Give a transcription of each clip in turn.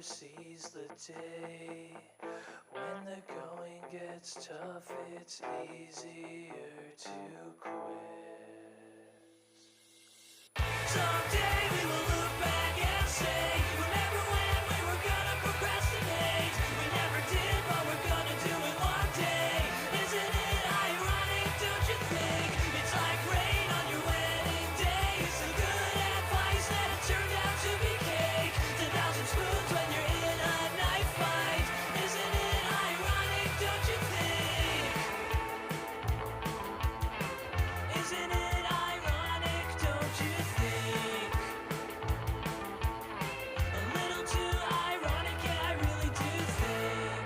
never sees the day. When the going gets tough, it's easier to quit. Someday we will look back and say, remember when we were gonna procrastinate? We never did, but we're gonna do it one day. Isn't it ironic, don't you think? It's like rain on your wedding day. It's the good advice that it turned out to be cake. 10,000 spoons when you're in a knife fight. Isn't it ironic, don't you think? Isn't it ironic, don't you think? A little too ironic, yeah, I really do think.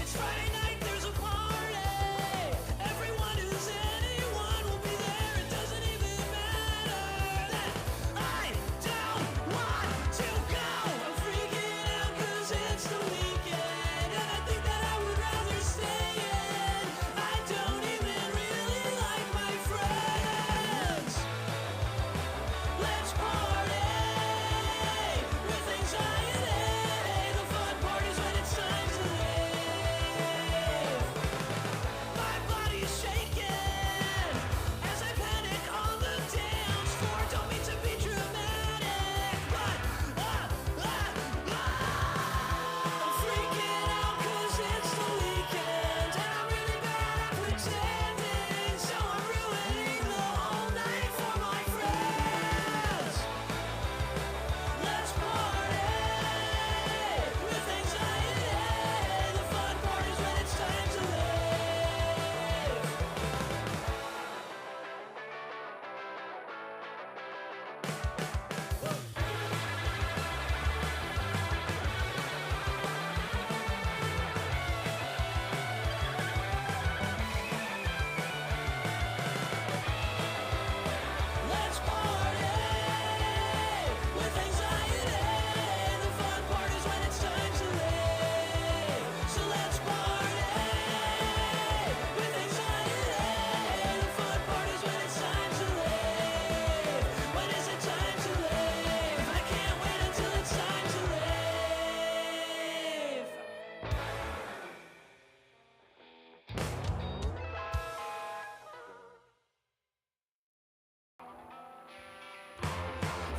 It's Friday night, there's a party. Everyone who's anyone will be there. It doesn't even matter that I don't want to go. I'm freaking out 'cause it's the weekend, and I think that I would rather stay in. I don't even really like my friends. Let's party with anxiety. The fun part is when it's time to leave. My body's shaking as I panic on the dance floor. Don't mean to be dramatic, but I'm freaking out 'cause it's the weekend, and I'm really bad at pretending, so I'm ruining the whole night for my friends. Let's party with anxiety. The fun part is when it's time to leave. Let's party with anxiety. The fun part is when it's time to leave. So let's party with anxiety. The fun part is when it's time to leave. When is it time to leave? I can't wait until it's time to leave.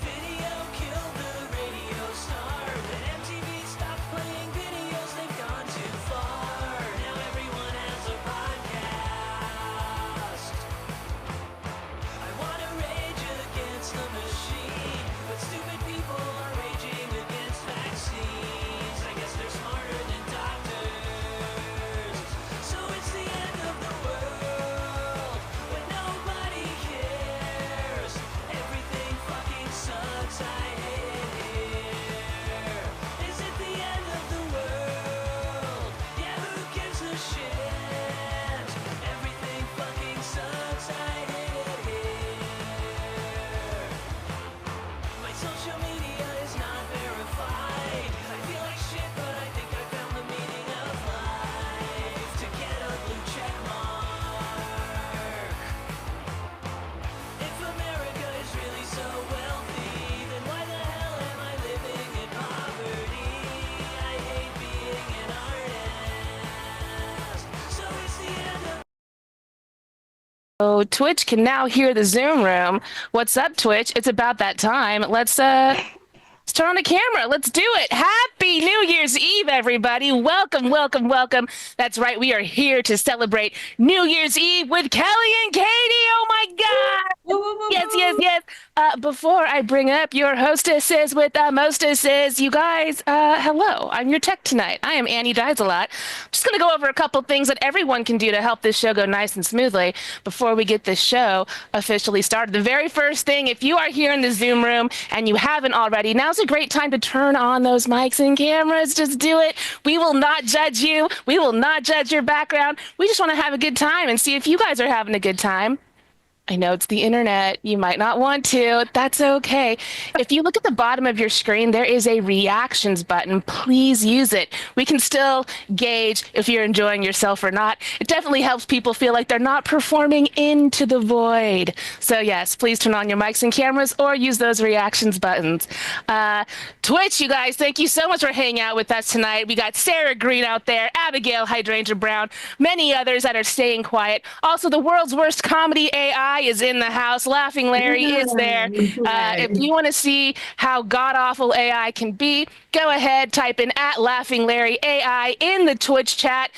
Video killed the radio star, but MTV stopped playing videos, they've gone too far. Now everyone has a podcast. I wanna rage against the machine, but stupid people are raging against vaccines. I guess they're smarter than doctors. So it's the end of the world when nobody cares. Everything fucking sucks, I hate it here. Is it the end of the world? Yeah, who gives a shit? Everything fucking sucks, I hate it here. My social media is not verified. I feel like shit, but I think I found the meaning of life. To get a blue check mark. If America is really so wealthy, then why the hell am I living in poverty? I hate being an artist. So it's the end of So Twitch can now hear the Zoom room. What's up, Twitch? It's about that time. Let's turn on the camera. Let's do it. Happy New Year's Eve, everybody. Welcome, welcome, welcome. That's right. We are here to celebrate New Year's Eve with Kelly and Katie. Oh my God. Yes, yes, yes. Before I bring up your hostesses with mostesses, you guys, hello. I'm your tech tonight. I am Annie Dies-A-Lot. I'm just going to go over a couple things that everyone can do to help this show go nice and smoothly before we get this show officially started. The very first thing, if you are here in the Zoom room and you haven't already, now's a great time to turn on those mics and cameras. Just do it. We will not judge you. We will not judge your background. We just want to have a good time and see if you guys are having a good time. I know it's the internet. You might not want to. That's okay. If you look at the bottom of your screen, there is a reactions button. Please use it. We can still gauge if you're enjoying yourself or not. It definitely helps people feel like they're not performing into the void. So yes, please turn on your mics and cameras or use those reactions buttons. Twitch, you guys, thank you so much for hanging out with us tonight. We got Sarah Green out there, Abigail Hydrangea Brown, many others that are staying quiet. Also, the world's worst comedy AI is in the house. Laughing Larry is there. If you want to see how god awful AI can be, go ahead, type in at Laughing Larry AI in the Twitch chat,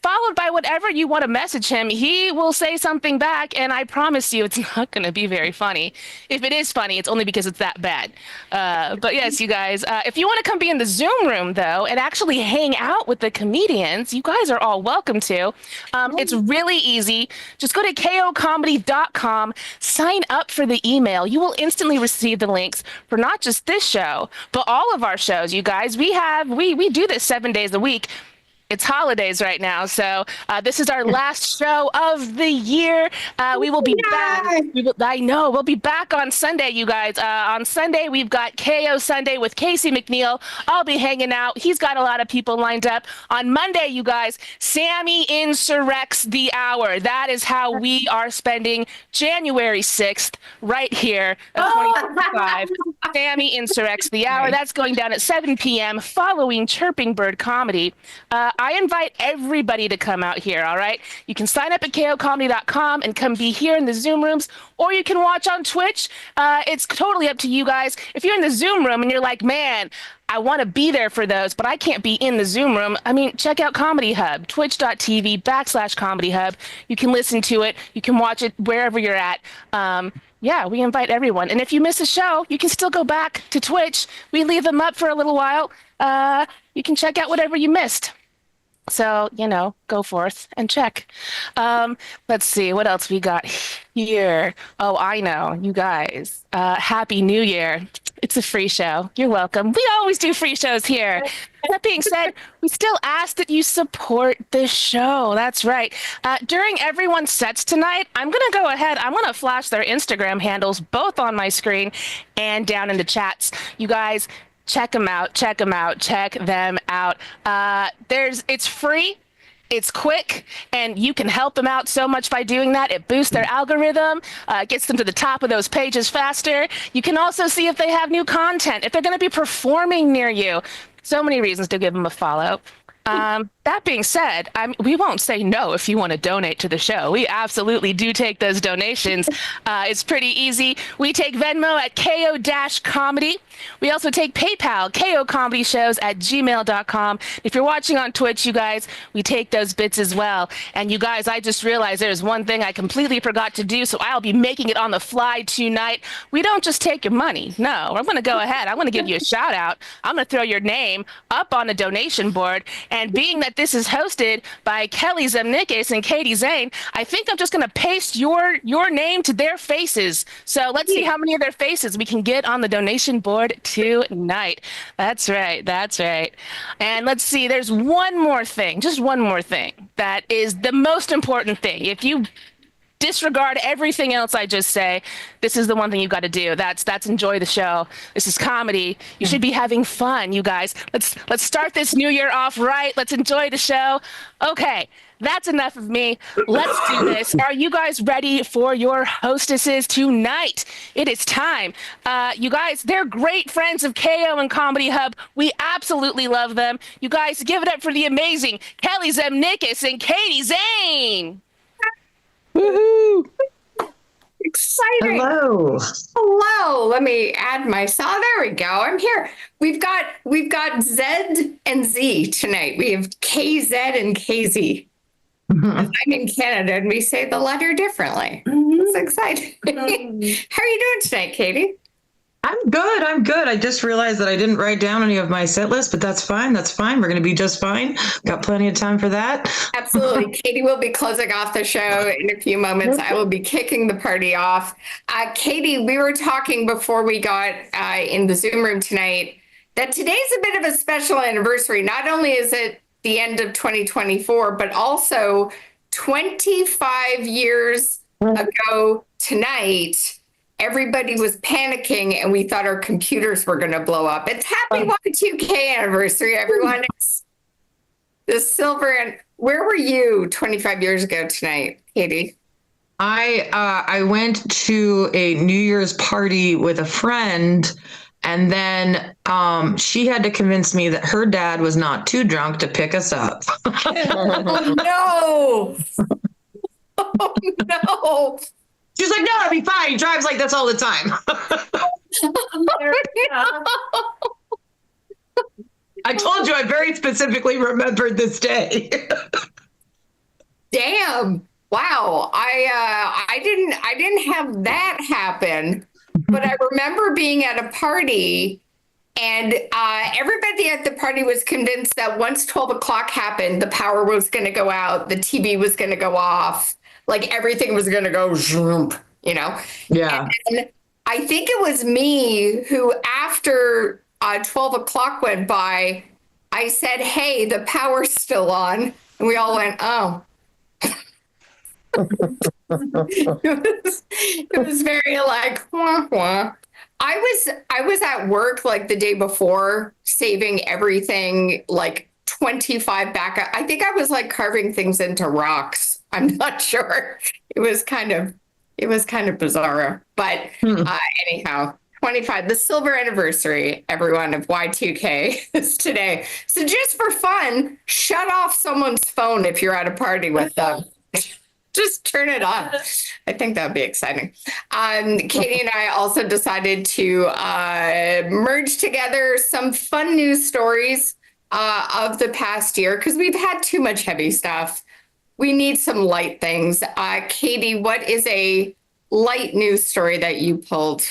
followed by whatever you want to message him. He will say something back, and I promise you it's not going to be very funny. If it is funny, it's only because it's that bad. But yes, you guys, if you want to come be in the Zoom room, though, and actually hang out with the comedians, you guys are all welcome to. It's really easy. Just go to kocomedy.com, sign up for the email. You will instantly receive the links for not just this show, but all of our shows, you guys. We do this 7 days a week. It's holidays right now, so this is our last show of the year. We will be back. I know we'll be back on Sunday, you guys. On Sunday, we've got KO Sunday with Casey McNeil. I'll be hanging out. He's got a lot of people lined up. On Monday, you guys, Sammy insurrects the hour. That is how we are spending January 6th right here of 2025. Sammy insurrects the hour. That's going down at 7 p.m. following Chirping Bird Comedy. I invite everybody to come out here, all right? You can sign up at kocomedy.com and come be here in the Zoom rooms, or you can watch on Twitch. It's totally up to you guys. If you're in the Zoom room and you're like, man, I want to be there for those, but I can't be in the Zoom room. I mean, check out Comedy Hub, twitch.tv/Comedy Hub. You can listen to it. You can watch it wherever you're at. Yeah, we invite everyone. And if you miss a show, you can still go back to Twitch. We leave them up for a little while. You can check out whatever you missed. So, go forth and check. Let's see, what else we got here? Oh, I know, you guys. Happy New Year. It's a free show. You're welcome. We always do free shows here. That being said, we still ask that you support the show. That's right. During everyone's sets tonight, I'm going to go ahead. I'm going to flash their Instagram handles both on my screen and down in the chats. You guys, check them out. Check them out. Check them out. It's free. It's quick, and you can help them out so much by doing that. It boosts their algorithm, gets them to the top of those pages faster. You can also see if they have new content, if they're going to be performing near you. So many reasons to give them a follow. That being said, we won't say no if you want to donate to the show. We absolutely do take those donations. It's pretty easy. We take Venmo at KO-Comedy. We also take PayPal, KOComedyShows@gmail.com. If you're watching on Twitch, you guys, we take those bits as well. And you guys, I just realized there's one thing I completely forgot to do, so I'll be making it on the fly tonight. We don't just take your money. No, I'm going to go ahead. I'm going to give you a shout out. I'm going to throw your name up on the donation board. And being that this is hosted by Kelly Zemnikis and Katie Zane, I think I'm just going to paste your name to their faces. So let's see how many of their faces we can get on the donation board tonight. That's right. That's right. And let's see, there's one more thing, just one more thing that is the most important thing. If you disregard everything else I just say, this is the one thing you've got to do. That's enjoy the show. This is comedy. You should be having fun, you guys. Let's start this new year off right. Let's enjoy the show. Okay, that's enough of me. Let's do this. Are you guys ready for your hostesses tonight? It is time. You guys, they're great friends of KO and Comedy Hub. We absolutely love them. You guys, give it up for the amazing Kelly Zemnikis and Katie Zane. Woohoo! Exciting. Hello. Hello. Let me add myself. Oh, there we go. I'm here. We've got Z and Z tonight. We have KZ and KZ. I'm in Canada and we say the letter differently. It's exciting. How are you doing tonight, Katie? I'm good. I just realized that I didn't write down any of my set list, but that's fine. We're going to be just fine. Got plenty of time for that. Absolutely. Katie will be closing off the show in a few moments. I will be kicking the party off. Katie, we were talking before we got in the Zoom room tonight that today's a bit of a special anniversary. Not only is it the end of 2024, but also 25 years ago tonight, everybody was panicking and we thought our computers were going to blow up. It's happy Y2K anniversary, everyone. It's the silver. And where were you 25 years ago tonight, Katie? I went to a New Year's party with a friend, and then she had to convince me that her dad was not too drunk to pick us up. Oh, no. Oh, no. She was like, "No, it'll be fine. He drives like this all the time." I told you I very specifically remembered this day. Damn. Wow. I didn't have that happen, but I remember being at a party and everybody at the party was convinced that once 12 o'clock happened, the power was going to go out, the TV was going to go off, like everything was going to go zoom, you know? Yeah. And I think it was me who, after 12 o'clock went by, I said, "Hey, the power's still on." And we all went, "Oh." It was very like, wah, wah. I was at work like the day before, saving everything, like 25 backup. I think I was like carving things into rocks. I'm not sure. It was kind of bizarre. But anyhow, 25, the silver anniversary, everyone, of Y2K is today. So just for fun, shut off someone's phone if you're at a party with them. Just turn it on. I think that'd be exciting. Katie and I also decided to merge together some fun news stories of the past year because we've had too much heavy stuff. We need some light things. Katie, what is a light news story that you pulled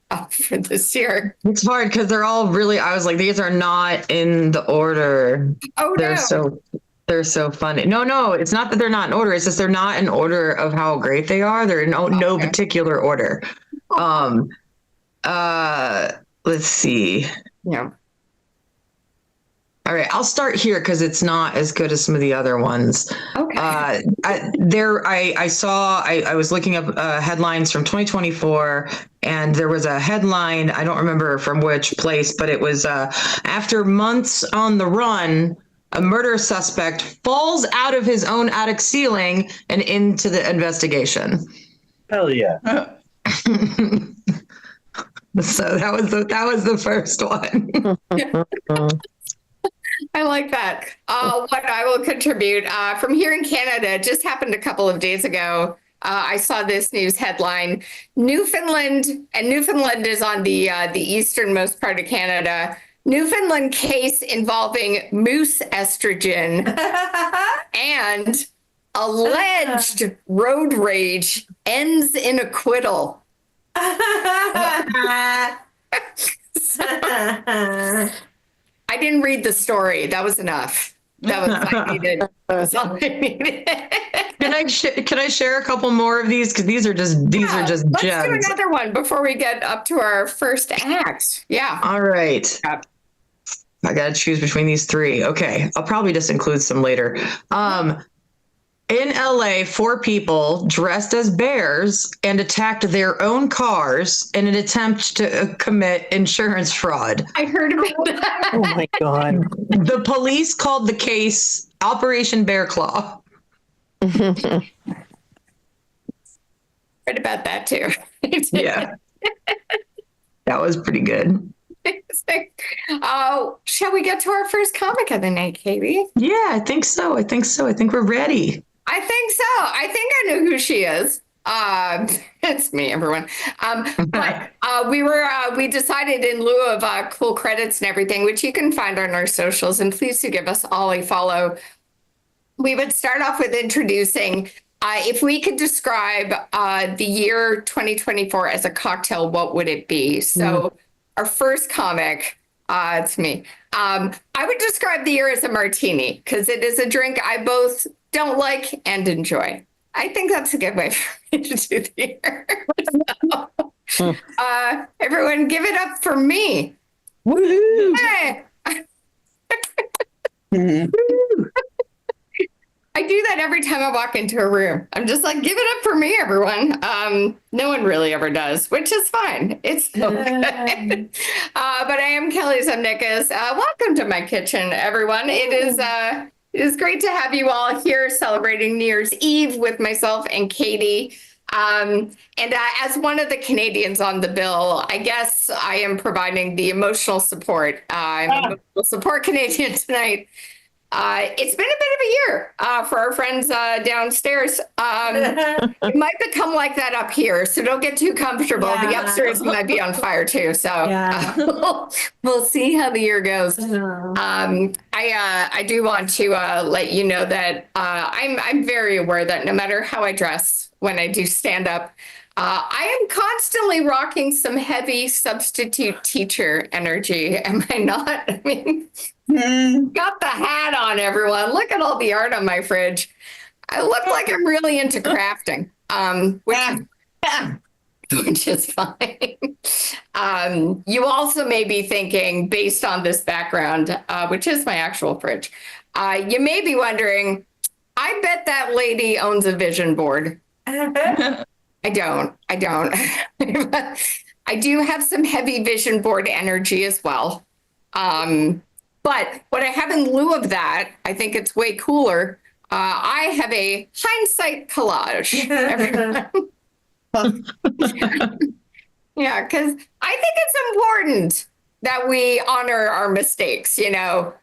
up for this year? It's hard because they're all really, I was like, these are not in the order. Oh, no. They're so funny. No, it's not that they're not in order. It's just they're not in order of how great they are. They're in no particular order. Let's see. Yeah. All right, I'll start here because it's not as good as some of the other ones. Okay. I was looking up headlines from 2024, and there was a headline, I don't remember from which place, but it was after months on the run, a murder suspect falls out of his own attic ceiling and into the investigation. Hell yeah. So that was the first one. I like that. What I will contribute from here in Canada, it just happened a couple of days ago. I saw this news headline: Newfoundland is on the easternmost part of Canada. Newfoundland case involving moose estrogen and alleged road rage ends in acquittal. I didn't read the story. That was enough. That was all I needed. That was all I needed. Can I share a couple more of these? Because these are just Let's gems. do another one before we get up to our first act. Yeah. All right. Yep. I got to choose between these three. Okay. I'll probably just include some later. In LA, 4 people dressed as bears and attacked their own cars in an attempt to commit insurance fraud. I heard about that. Oh my God. The police called the case Operation Bear Claw. Heard about that too. Yeah. That was pretty good. Shall we get to our first comic of the night, Katie? Yeah, I think so. I think we're ready. I think so. I think I know who she is. It's me, everyone. But we decided, in lieu of cool credits and everything, which you can find on our socials, and please do give us all a follow. We would start off with introducing, if we could describe the year 2024 as a cocktail, what would it be? So our first comic, it's me. I would describe the year as a martini because it is a drink I both don't like and enjoy. I think that's a good way for me to do the year. So, everyone give it up for me. Woohoo! Hey. I I do that every time I walk into a room. I'm just like, give it up for me, everyone. No one really ever does, which is fine. It's so good. But I am Kelly Zemnikas. Welcome to my kitchen, everyone. It is great to have you all here celebrating New Year's Eve with myself and Katie. As one of the Canadians on the bill, I guess I am providing the emotional support. I'm an emotional support Canadian tonight. It's been a bit of a year for our friends downstairs. It might become like that up here, so don't get too comfortable. The upstairs might be on fire too, so we'll see how the year goes. I do want to let you know that I'm very aware that no matter how I dress when I do stand up, I am constantly rocking some heavy substitute teacher energy. Am I not? I mean, got the hat on, everyone. Look at all the art on my fridge. I look like I'm really into crafting, which is fine. You also may be thinking, based on this background, which is my actual fridge, you may be wondering, I bet that lady owns a vision board. I don't. I do have some heavy vision board energy as well. But what I have in lieu of that, I think it's way cooler. I have a hindsight collage. Yeah, because I think it's important that we honor our mistakes, tip our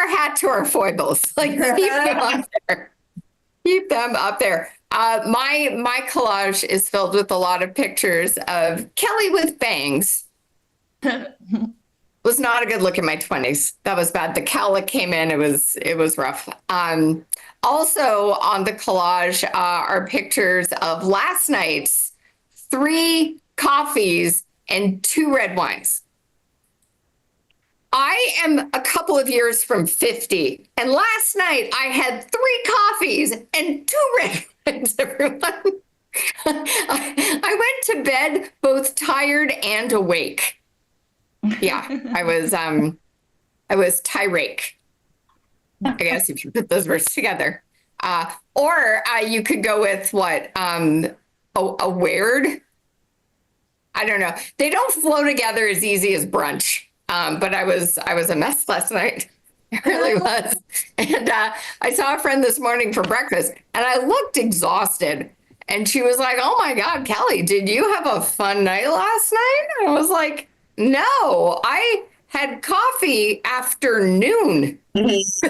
hat to our foibles, like keep them up there. Keep them up there. My collage is filled with a lot of pictures of Kelly with bangs. Was not a good look in my 20s. That was bad. The cowlick came in. It was rough. Also on the collage are pictures of last night's 3 coffees and 2 red wines. I am a couple of years from 50, and last night I had 3 coffees and 2 red wines, everyone. I went to bed both tired and awake. Yeah, I was tirake, I guess, if you put those words together. Or you could go with what? A weird? I don't know. They don't flow together as easy as brunch. But I was a mess last night. I really was. And I saw a friend this morning for breakfast, and I looked exhausted. And she was like, "Oh my God, Kelly, did you have a fun night last night?" And I was like, "No, I had coffee after noon." As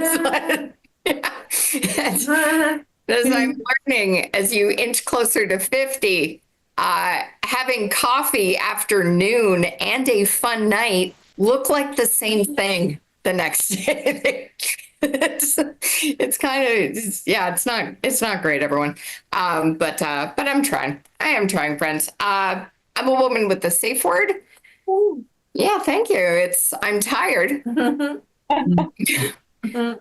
I'm learning, as you inch closer to 50, having coffee after noon and a fun night look like the same thing the next day. It's kind of, it's not great, everyone. But I'm trying. I am trying, friends. I'm a woman with the safe word. Yeah, thank you. I'm tired.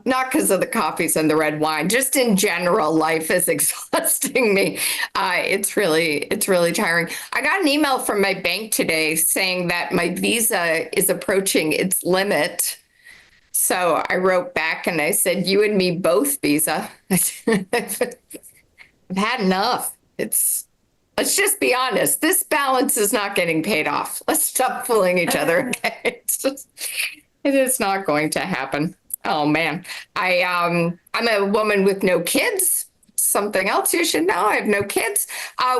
Not because of the coffees and the red wine, just in general, life is exhausting me. It's really tiring. I got an email from my bank today saying that my visa is approaching its limit. So I wrote back and I said, "You and me both, Visa." I've had enough. Let's just be honest. This balance is not getting paid off. Let's stop fooling each other. Okay? It is not going to happen. Oh man, I'm a woman with no kids. Something else you should know: I have no kids,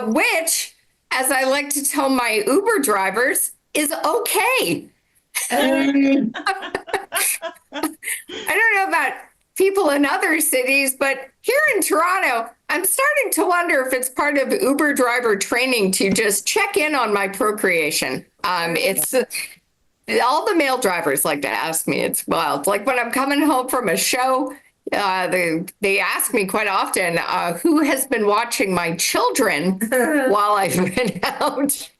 which, as I like to tell my Uber drivers, is okay. I don't know about people in other cities, but here in Toronto, I'm starting to wonder if it's part of Uber driver training to just check in on my procreation. It's all the male drivers like to ask me. It's wild. Like when I'm coming home from a show, they ask me quite often, who has been watching my children while I've been out?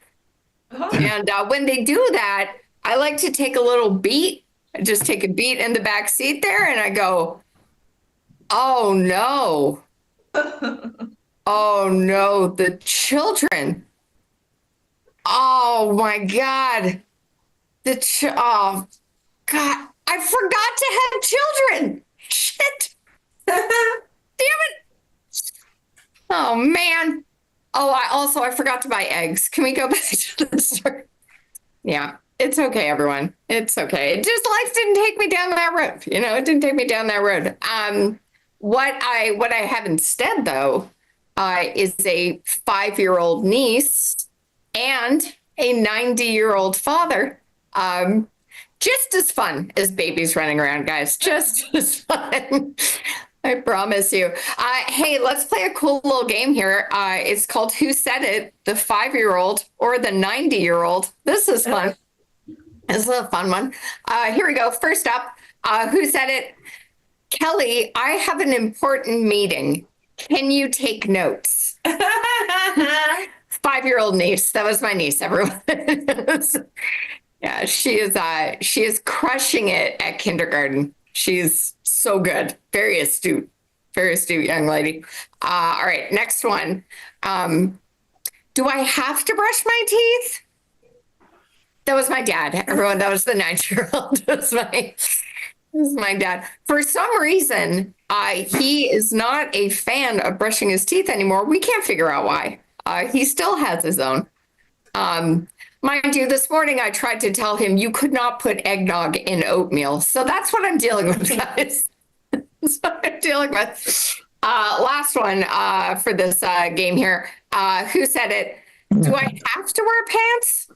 And when they do that, I like to take a little beat. I just take a beat in the back seat there and I go, "Oh no. Oh no, the children. Oh my God. Oh God, I forgot to have children. Shit." Damn it. Oh, man. Oh, I forgot to buy eggs. Can we go back to the store? Yeah, it's okay, everyone. It's okay. It just life didn't take me down that road. It didn't take me down that road. What I have instead, though, is a 5-year-old niece and a 90-year-old father. Just as fun as babies running around, guys. Just as fun. I promise you. Hey, let's play a cool little game here. It's called Who Said It? The 5-year-old or the 90-year-old. This is fun. This is a fun one. Here we go. First up, who said it? Kelly, I have an important meeting. Can you take notes? 5-year-old niece. That was my niece, everyone. Yeah, she is crushing it at kindergarten. She's so good. Very astute young lady. All right, next one. Do I have to brush my teeth? That was my dad. Everyone, that was the 9-year-old. That was my dad. For some reason, he is not a fan of brushing his teeth anymore. We can't figure out why. He still has his own. Mind you, this morning I tried to tell him you could not put eggnog in oatmeal. So that's what I'm dealing with, guys. That's what I'm dealing with. Last one for this game here. Who said it? Do I have to wear pants?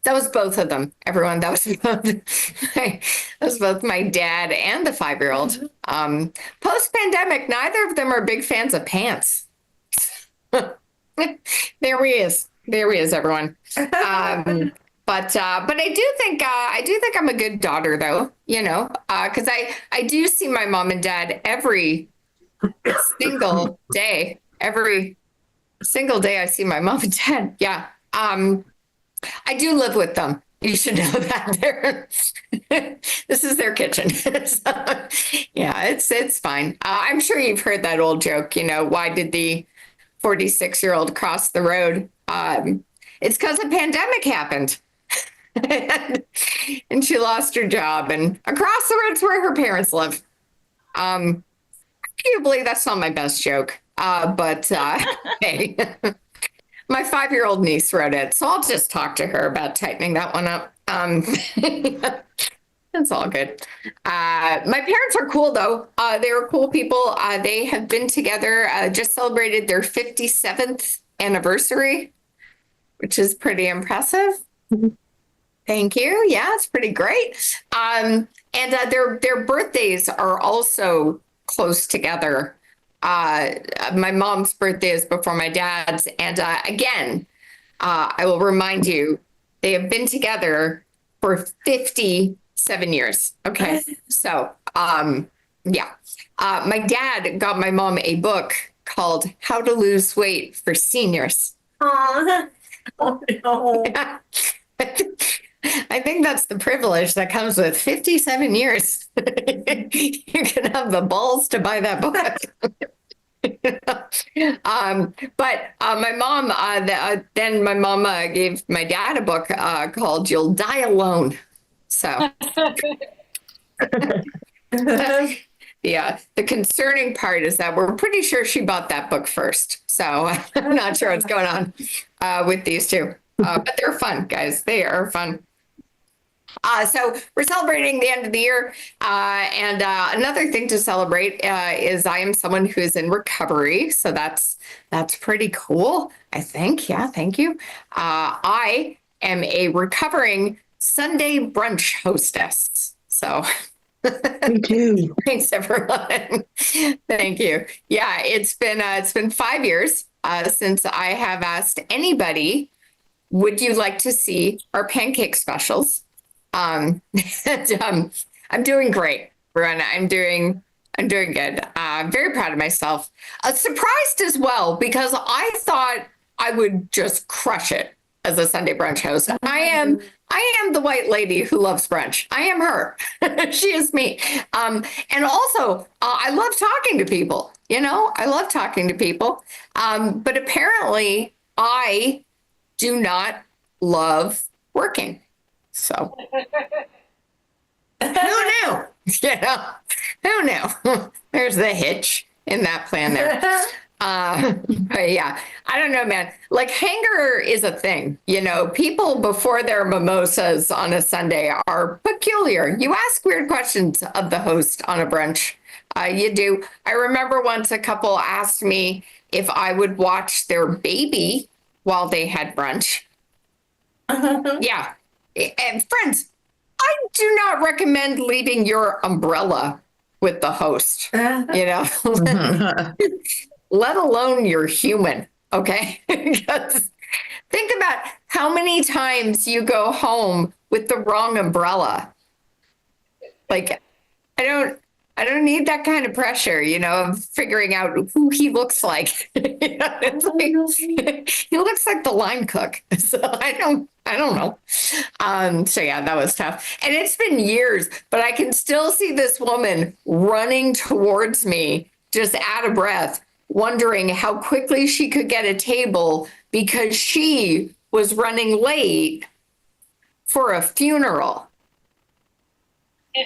That was both of them, everyone. That was both my dad and the 5-year-old. Post-pandemic, neither of them are big fans of pants. There he is. There he is, everyone. But I do think I'm a good daughter, though. Because I do see my mom and dad every single day. Every single day, I see my mom and dad. Yeah. I do live with them. You should know that. This is their kitchen. So, yeah, it's fine. I'm sure you've heard that old joke. Why did the 46-year-old cross the road? It's because the pandemic happened. And she lost her job, and across the road's where her parents live. Arguably, that's not my best joke. But hey, my 5-year-old niece wrote it, so I'll just talk to her about tightening that one up. It's all good. My parents are cool, though. They were cool people. They have been together, just celebrated their 57th anniversary, which is pretty impressive. Thank you. Yeah, it's pretty great. And their birthdays are also close together. My mom's birthday is before my dad's. And again, I will remind you, they have been together for 57 years. Okay. So, yeah. My dad got my mom a book called How to Lose Weight for Seniors. Oh no. Yeah. I think that's the privilege that comes with 57 years. You can have the balls to buy that book. But my mom, then my mom gave my dad a book called You'll Die Alone. So, yeah, the concerning part is that we're pretty sure she bought that book first. So I'm not sure what's going on with these two. But they're fun, guys. They are fun. So we're celebrating the end of the year. And another thing to celebrate is I am someone who is in recovery. So that's pretty cool, I think. Yeah, thank you. I am a recovering Sunday brunch hostess. So Me too. thanks, everyone. Thank you. Yeah, it's been 5 years since I have asked anybody, would you like to see our pancake specials? And, I'm doing great, Verona. I'm doing good. I'm very proud of myself. Surprised as well, because I thought I would just crush it as a Sunday brunch host. I am the white lady who loves brunch. I am her. She is me. And also, I love talking to people. I love talking to people. But apparently, I do not love working. So who knew? Who knew? There's the hitch. in that plan there. But yeah, I don't know, man. Like hanger is a thing. You know, people before their mimosas on a Sunday are peculiar. You ask weird questions of the host on a brunch. You do. I remember once a couple asked me if I would watch their baby while they had brunch. Yeah. And friends, I do not recommend leaving your umbrella with the host, you know, let alone your human. Okay. Because think about how many times you go home with the wrong umbrella. Like, I don't need that kind of pressure, you know, of figuring out who he looks like. You know, it's like he looks like the line cook. So I don't know. So yeah, that was tough. And it's been years, but I can still see this woman running towards me, just out of breath, wondering how quickly she could get a table because she was running late for a funeral.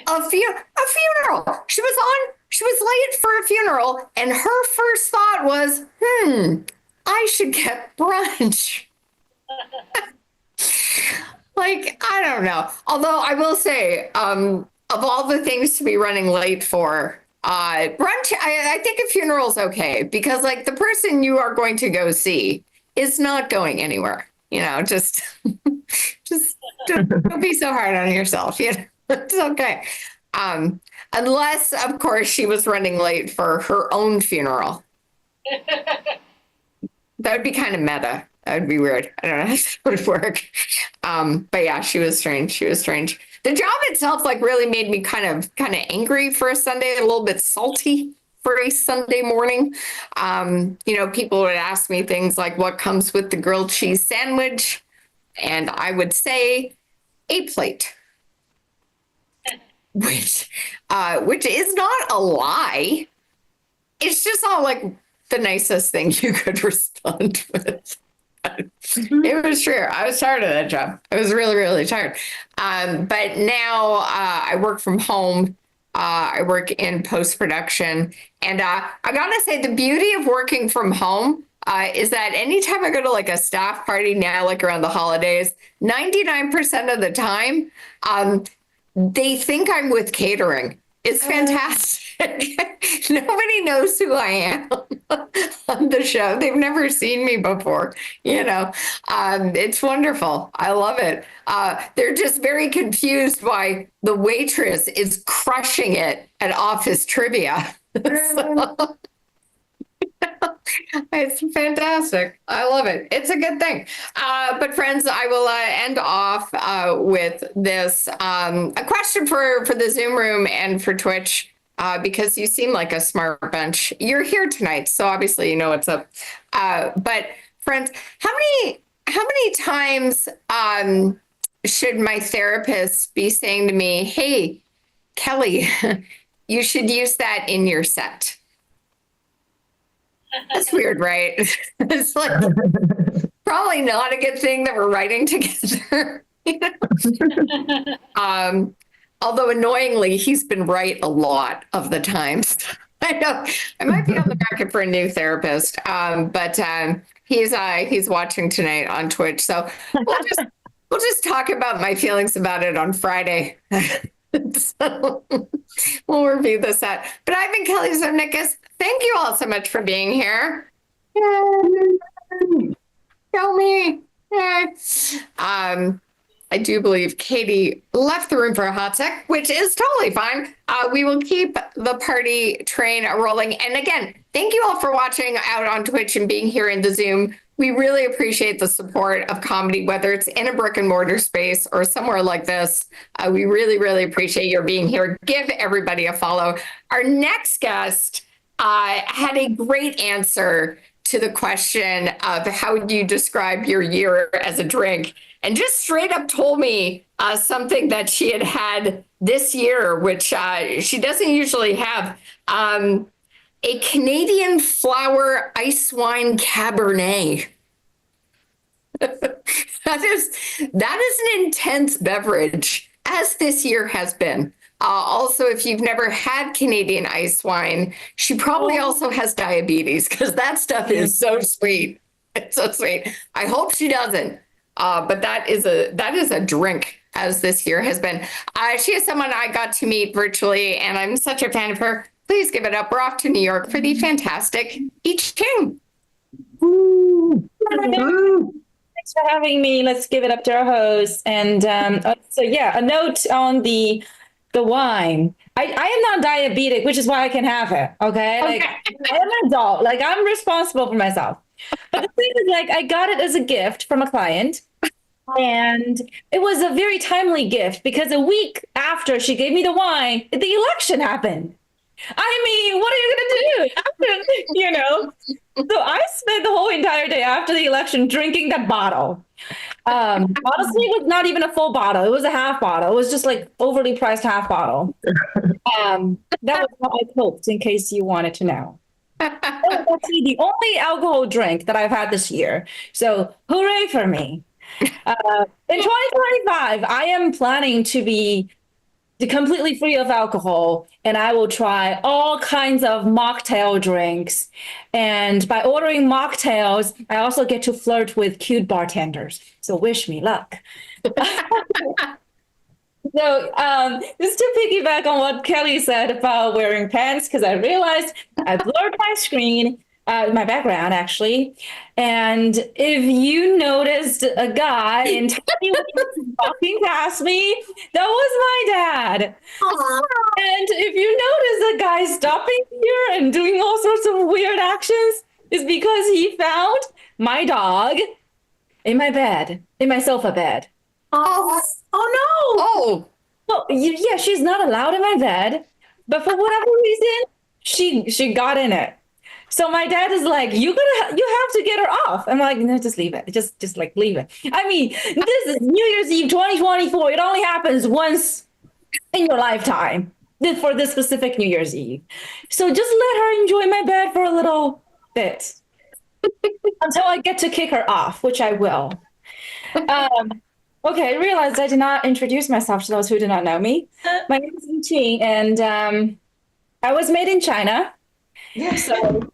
A funeral. She was late for a funeral, and her first thought was, I should get brunch. Like, I don't know. Although I will say, of all the things to be running late for, brunch, I think a funeral's okay because like the person you are going to go see is not going anywhere. You know, just don't be so hard on yourself. You know? It's okay. Unless, of course, she was running late for her own funeral. That would be kind of meta. That would be weird. I don't know how that would work. But yeah, she was strange. She was strange. The job itself, like, really made me kind of angry for a Sunday, a little bit salty for a Sunday morning. You know, people would ask me things like, what comes with the grilled cheese sandwich? And I would say a plate. Which is not a lie. It's just not like the nicest thing you could respond with. It was true. I was tired of that job. I was really, really tired. But now I work from home. I work in post-production. And I gotta say, the beauty of working from home is that anytime I go to like a staff party now, like around the holidays, 99% of the time, they think I'm with catering. It's fantastic. Nobody knows who I am on the show. They've never seen me before. You know, it's wonderful. I love it. They're just very confused why the waitress is crushing it at office trivia. So, it's fantastic. I love it. It's a good thing. But friends, I will end off with this. A question for the Zoom room and for Twitch, because you seem like a smart bunch. You're here tonight, so obviously you know what's up. But friends, how many times should my therapist be saying to me, hey, Kelly, you should use that in your set? That's weird, right? It's like probably not a good thing that we're writing together. Although annoyingly, he's been right a lot of the times. I know I might be on the market for a new therapist, but he's watching tonight on Twitch, so we'll just talk about my feelings about it on Friday. So we'll review the set. But I've been Kelly Zimnikas. Thank you all so much for being here. Show me. I do believe Katie left the room for a hot sec, which is totally fine. We will keep the party train rolling. And again, thank you all for watching out on Twitch and being here in the Zoom. We really appreciate the support of comedy, whether it's in a brick and mortar space or somewhere like this. We really, really appreciate your being here. Give everybody a follow. Our next guest had a great answer to the question of how do you describe your year as a drink, and just straight up told me something that she had this year, which she doesn't usually have. A Canadian flower ice wine Cabernet. That is an intense beverage, as this year has been. Also, if you've never had Canadian ice wine, she probably also has diabetes because that stuff is so sweet. It's so sweet. I hope she doesn't. But that is a drink, as this year has been. She is someone I got to meet virtually, and I'm such a fan of her. Please give it up. We're off to New York for the fantastic I Ching. Woo. Thanks for having me. Let's give it up to our host. And so, yeah, a note on the wine. I am not diabetic, which is why I can have it. Okay, like I'm an adult. Like I'm responsible for myself. But the thing is, like, I got it as a gift from a client. And it was a very timely gift because a week after she gave me the wine, the election happened. I mean, what are you going to do? You know? So I spent the whole entire day after the election drinking that bottle. Honestly, it was not even a full bottle. It was a half bottle. It was just like overly priced half bottle. That was how I coped, in case you wanted to know. That was actually the only alcohol drink that I've had this year. So hooray for me. In 2025, I am planning to be completely free of alcohol, and I will try all kinds of mocktail drinks. And by ordering mocktails, I also get to flirt with cute bartenders. So wish me luck. So just to piggyback on what Kelly said about wearing pants, because I realized I blurred my screen, my background actually. And if you noticed a guy in tiny wheels walking past me, that was my dad. And if you notice a guy stopping here and doing all sorts of weird actions, it's because he found my dog in my bed, in my sofa bed. Oh no! Oh, Well, yeah, she's not allowed in my bed, but for whatever reason, she got in it. So my dad is like, you have to get her off. I'm like, no, just leave it. Just like leave it. I mean, this is New Year's Eve 2024. It only happens once in your lifetime for this specific New Year's Eve. So just let her enjoy my bed for a little bit until I get to kick her off, which I will. Okay, I realized I did not introduce myself to those who do not know me. My name is Yiqing, and I was made in China. So,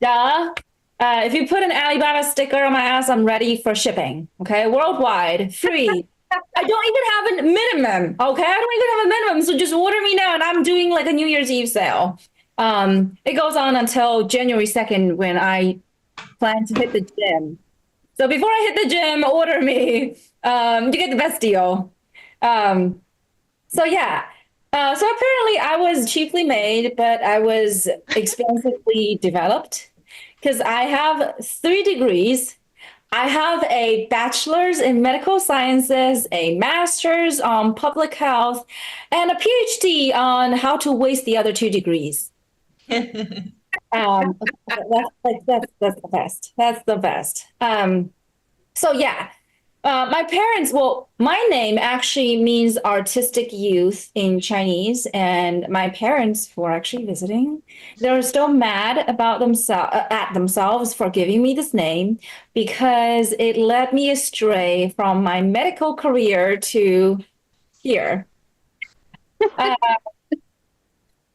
duh. If you put an Alibaba sticker on my ass, I'm ready for shipping. Okay, worldwide, free. I don't even have a minimum. Okay, I don't even have a minimum. So just order me now, and I'm doing like a New Year's Eve sale. It goes on until January 2nd when I plan to hit the gym. So before I hit the gym, order me. You get the best deal. So yeah. So apparently I was cheaply made, but I was expensively developed because I have 3 degrees. I have a bachelor's in medical sciences, a master's on public health, and a PhD on how to waste the other 2 degrees. That's the best. That's the best. So yeah. My parents, well, my name actually means artistic youth in Chinese, and my parents who are actually visiting, they're still mad about themselves for giving me this name because it led me astray from my medical career to here.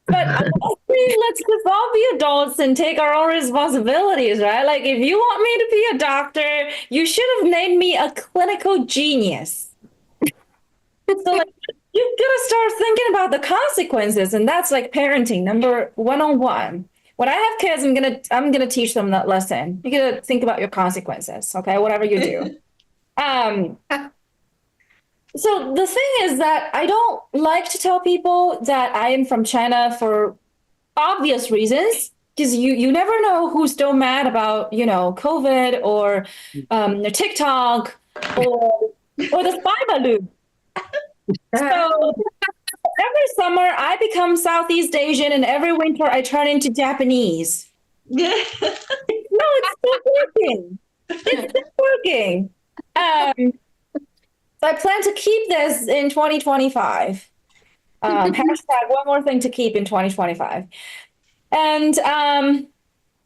But honestly, let's just all be adults and take our own responsibilities, right? Like, if you want me to be a doctor, you should have named me a clinical genius. So, like, you gotta start thinking about the consequences, and that's like parenting number 101. When I have kids, I'm gonna teach them that lesson. You gotta think about your consequences, okay? Whatever you do. So the thing is that I don't like to tell people that I am from China for obvious reasons, because you never know who's still mad about, COVID or TikTok or the spy balloon. So every summer I become Southeast Asian, and every winter I turn into Japanese. No, it's still working. It's still working. So I plan to keep this in 2025. Hashtag one more thing to keep in 2025. And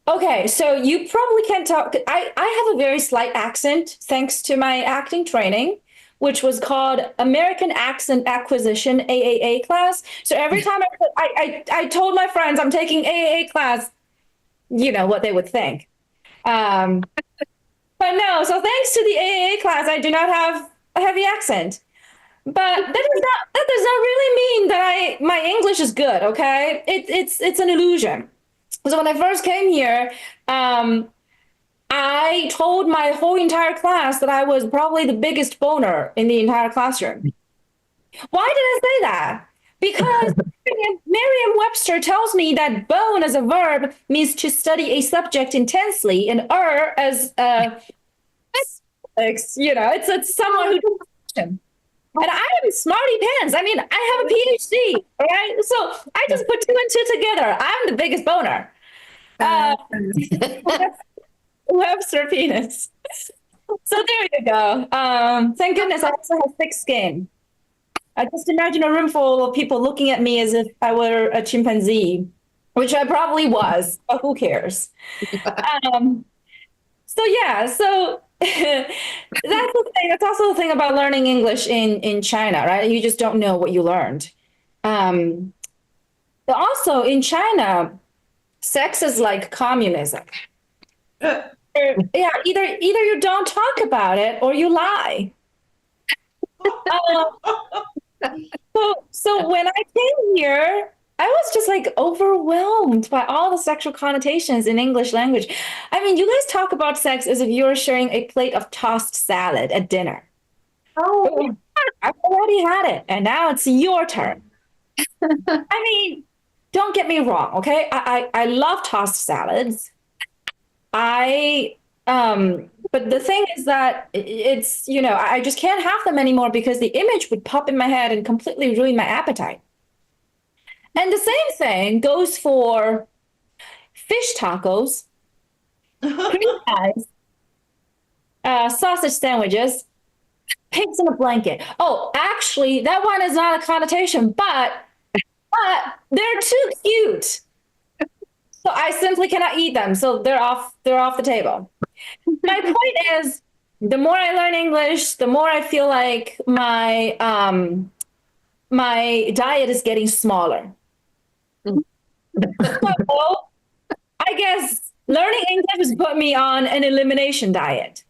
okay, so you probably can't talk. I have a very slight accent thanks to my acting training, which was called American Accent Acquisition AAA class. So every time I told my friends I'm taking AAA class, you know what they would think. But no, so thanks to the AAA class, I do not have a heavy accent. But that does not really mean that my English is good, okay? It's an illusion. So when I first came here, I told my whole entire class that I was probably the biggest boner in the entire classroom. Why did I say that? Because Merriam-Webster tells me that bone as a verb means to study a subject intensely, and as you know, it's someone who does action. And I am smarty pants. I mean, I have a PhD, right? So I just put two and two together. I'm the biggest boner. Webster penis. So there you go. Thank goodness I also have thick skin. I just imagine a room full of people looking at me as if I were a chimpanzee, which I probably was, but who cares? So yeah, so that's the thing. That's also the thing about learning English in China, right? You just don't know what you learned. Also in China, sex is like communism. Yeah, either you don't talk about it or you lie. So when I came here, I was just like overwhelmed by all the sexual connotations in English language. I mean, you guys talk about sex as if you're sharing a plate of tossed salad at dinner. Oh, I've already had it, and now it's your turn. I mean, don't get me wrong, okay? I love tossed salads. But the thing is that it's, you know, I just can't have them anymore because the image would pop in my head and completely ruin my appetite. And the same thing goes for fish tacos, cream pies, sausage sandwiches, pigs in a blanket. Oh, actually, that one is not a connotation, but they're too cute. So I simply cannot eat them. So they're off the table. My point is, the more I learn English, the more I feel like my diet is getting smaller. So I guess learning English has put me on an elimination diet.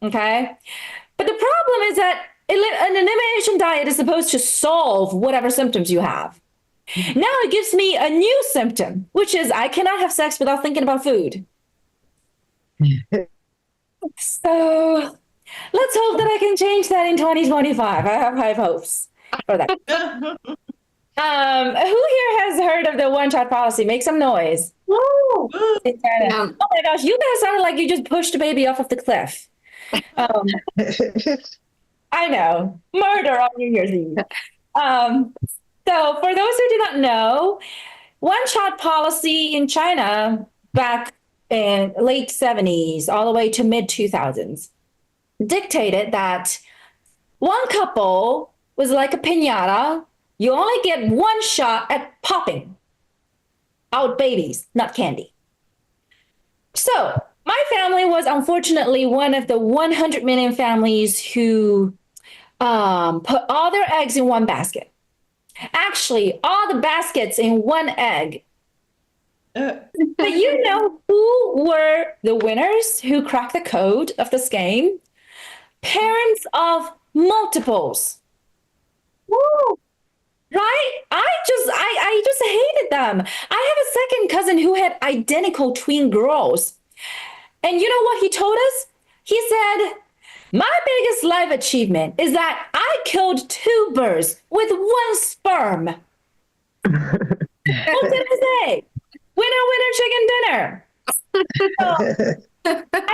Okay. But the problem is that an elimination diet is supposed to solve whatever symptoms you have. Now it gives me a new symptom, which is I cannot have sex without thinking about food. So let's hope that I can change that in 2025. I have high hopes for that. Who here has heard of the one-child policy? Make some noise. Woo! Oh my gosh, you guys sounded like you just pushed a baby off of the cliff. I know, murder on New Year's Eve. So for those who do not know, one-child policy in China back in late 70s all the way to mid 2000s dictated that one couple was like a piñata. You only get one shot at popping out babies, not candy. So my family was unfortunately one of the 100 million families who put all their eggs in one basket. Actually, all the baskets in one egg. But you know who were the winners who cracked the code of this game? Parents of multiples. Woo! Right? I just hated them. I have a second cousin who had identical twin girls. And you know what he told us? He said, my biggest life achievement is that I killed 2 birds with 1 sperm. What did I say? Winner, winner, chicken dinner. So, I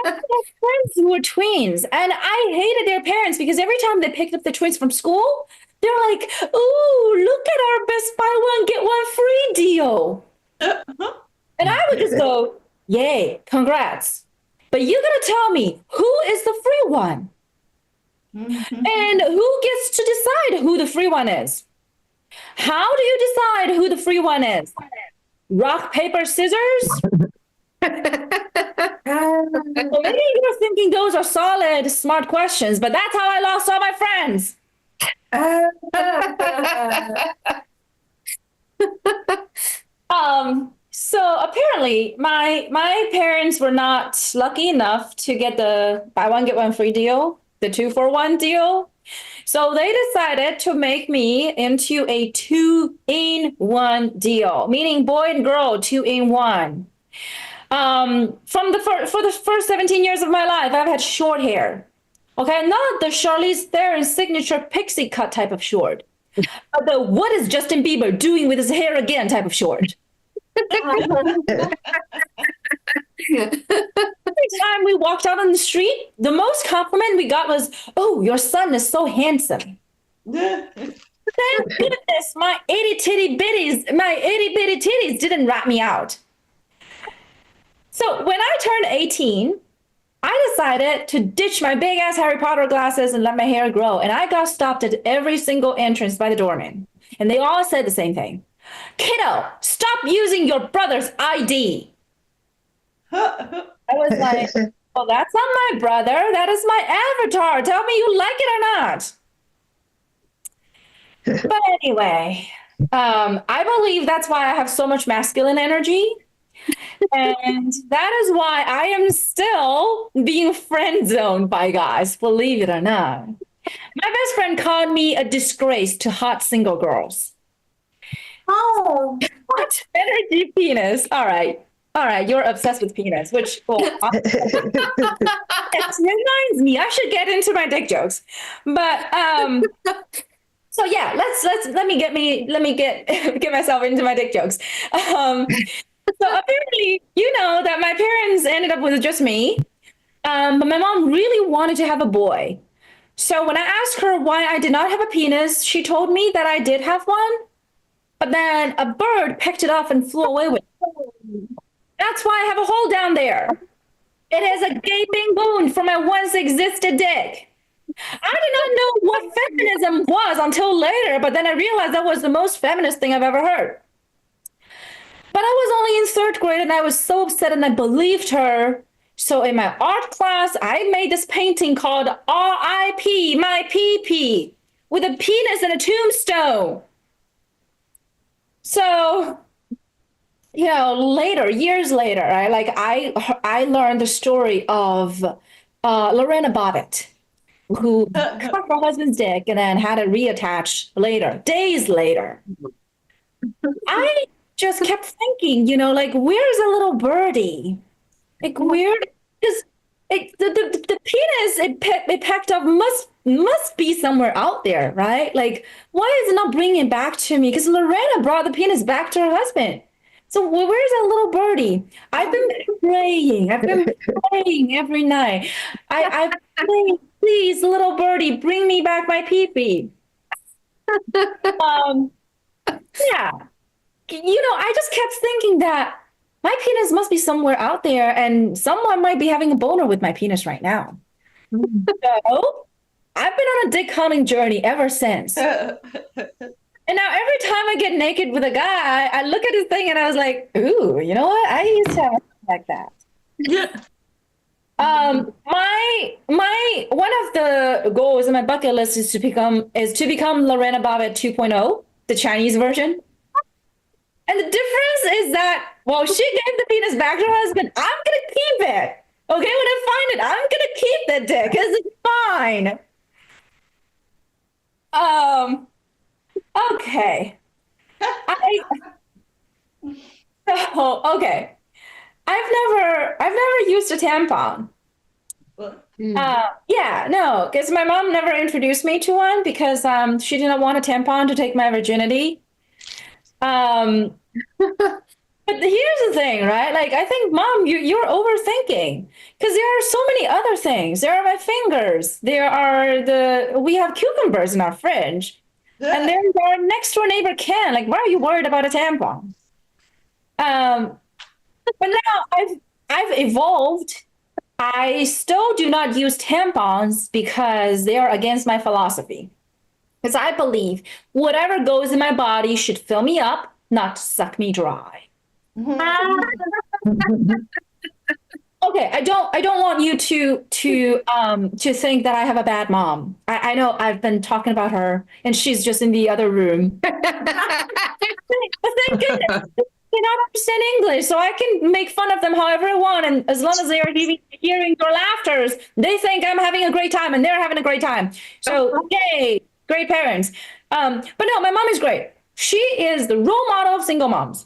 had friends who were twins, and I hated their parents because every time they picked up the twins from school, they were like, ooh, look at our Best Buy One, Get One Free deal. And I would just go, yay, congrats. But you gotta tell me, who is the free one? And who gets to decide who the free one is? How do you decide who the free one is? Rock, paper, scissors? Well, maybe you're thinking those are solid, smart questions, but that's how I lost all my friends. So apparently my parents were not lucky enough to get the buy one get one free deal, the 2-for-1 deal. So they decided to make me into a 2-in-1 deal, meaning boy and girl 2-in-1. For the first 17 years of my life, I've had short hair. Okay, not the Charlize Theron signature pixie cut type of short, but the what is Justin Bieber doing with his hair again type of short. Every time we walked out on the street, the most compliment we got was, "Oh, your son is so handsome." Thank goodness my itty bitty titties didn't rat me out. So when I turned 18, I decided to ditch my big ass Harry Potter glasses and let my hair grow. And I got stopped at every single entrance by the doorman. And they all said the same thing. "Kiddo, stop using your brother's ID." I was like, "Well, that's not my brother. That is my avatar. Tell me you like it or not." But anyway, I believe that's why I have so much masculine energy. And that is why I am still being friend zoned by guys, believe it or not. My best friend called me a disgrace to hot single girls. Oh, What? Energy penis. All right. You're obsessed with penis, which it reminds me I should get into my dick jokes. But so yeah, let me get myself into my dick jokes. So apparently, you know that my parents ended up with just me, but my mom really wanted to have a boy. So when I asked her why I did not have a penis, she told me that I did have one, but then a bird picked it up and flew away with it. That's why I have a hole down there. It is a gaping wound for my once existed dick. I did not know what feminism was until later, but then I realized that was the most feminist thing I've ever heard. But I was only in 3rd grade and I was so upset and I believed her. So in my art class, I made this painting called R.I.P. My Pee-Pee with a penis and a tombstone. So, you know, years later, I learned the story of Lorena Bobbitt, who cut her husband's dick and then had it reattached later, days later. I just kept thinking, you know, like, where's a little birdie? Like, where is the penis it packed up must be somewhere out there, right? Like, why is it not bringing it back to me? Because Lorena brought the penis back to her husband. So where's that little birdie? I've been praying every night. I've been praying, please, little birdie, bring me back my pee-pee. Yeah. You know, I just kept thinking that my penis must be somewhere out there and someone might be having a boner with my penis right now. So I've been on a dick hunting journey ever since. And now every time I get naked with a guy, I look at his thing and I was like, ooh, you know what? I used to have something like that. Yeah. My one of the goals in my bucket list is to become Lorena Bobbitt 2.0, the Chinese version. And the difference is that, well, she gave the penis back to her husband. I'm gonna keep it. Okay, when I find it, I'm gonna keep that dick because it's fine. Okay. Okay. I've never used a tampon. Yeah, no, because my mom never introduced me to one because she didn't want a tampon to take my virginity. But here's the thing, right? Like, I think, Mom, you're overthinking because there are so many other things. There are my fingers. We have cucumbers in our fridge. And there's our next door neighbor, Ken. Like, why are you worried about a tampon? But now I've evolved. I still do not use tampons because they are against my philosophy. Because I believe whatever goes in my body should fill me up, not suck me dry. Okay, I don't want you to think that I have a bad mom. I know I've been talking about her and she's just in the other room. But thank goodness they don't understand English, so I can make fun of them however I want, and as long as they are hearing your laughters, they think I'm having a great time and they're having a great time. So yay, great parents. But no, my mom is great. She is the role model of single moms.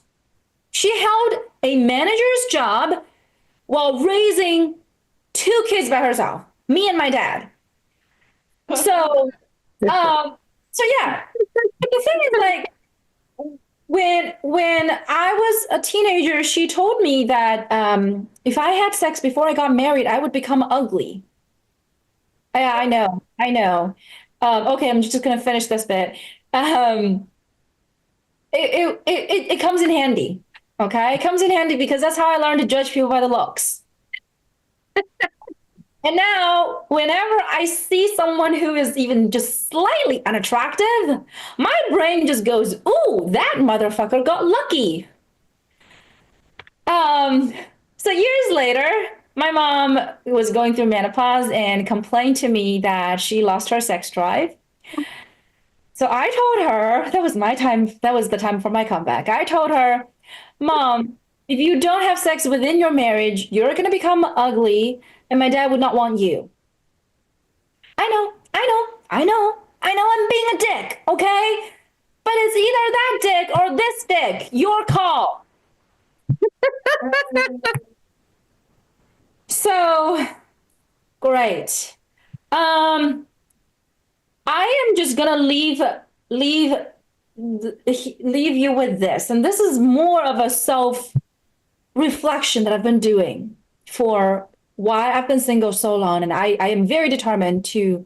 She held a manager's job while raising 2 kids by herself, me and my dad. So, so yeah. But the thing is, like, when I was a teenager, she told me that if I had sex before I got married, I would become ugly. Yeah, I know. Okay, I'm just gonna finish this bit. It comes in handy. Okay, it comes in handy because that's how I learned to judge people by the looks. And now, whenever I see someone who is even just slightly unattractive, my brain just goes, "Ooh, that motherfucker got lucky." So years later, my mom was going through menopause and complained to me that she lost her sex drive. So I told her, that was my time, that was the time for my comeback. I told her, Mom, if you don't have sex within your marriage, you're going to become ugly, and my dad would not want you. I know, I'm being a dick, okay? But it's either that dick or this dick. Your call. So, great. I am just gonna leave you with this, and this is more of a self reflection that I've been doing for why I've been single so long, and I am very determined to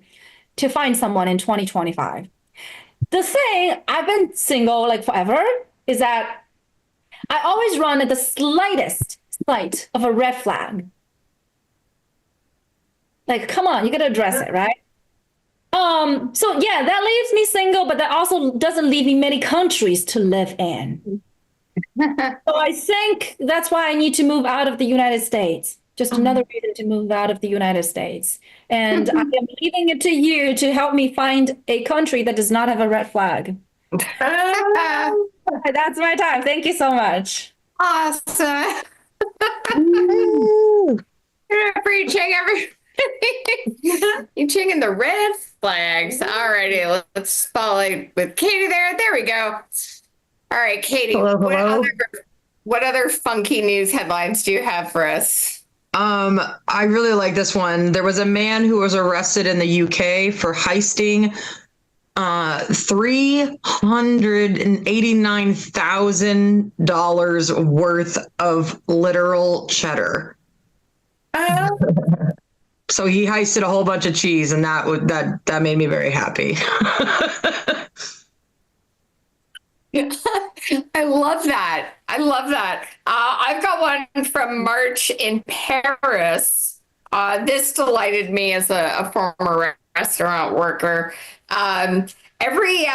find someone in 2025. The thing, I've been single like forever, is that I always run at the slightest sight of a red flag. Like, come on, you gotta address it, right? So yeah, that leaves me single, but that also doesn't leave me many countries to live in. So I think that's why I need to move out of the United States. Just another reason to move out of the United States. And I am leaving it to you to help me find a country that does not have a red flag. That's my time. Thank you so much. Awesome. You're preaching every. You're checking the red flags. All righty, let's spotlight with Katie there. There we go. All right, Katie. Hello. What other funky news headlines do you have for us? I really like this one. There was a man who was arrested in the UK for heisting $389,000 worth of literal cheddar. So he heisted a whole bunch of cheese, and that made me very happy. I love that. I've got one from March in Paris. This delighted me as a former restaurant worker. Every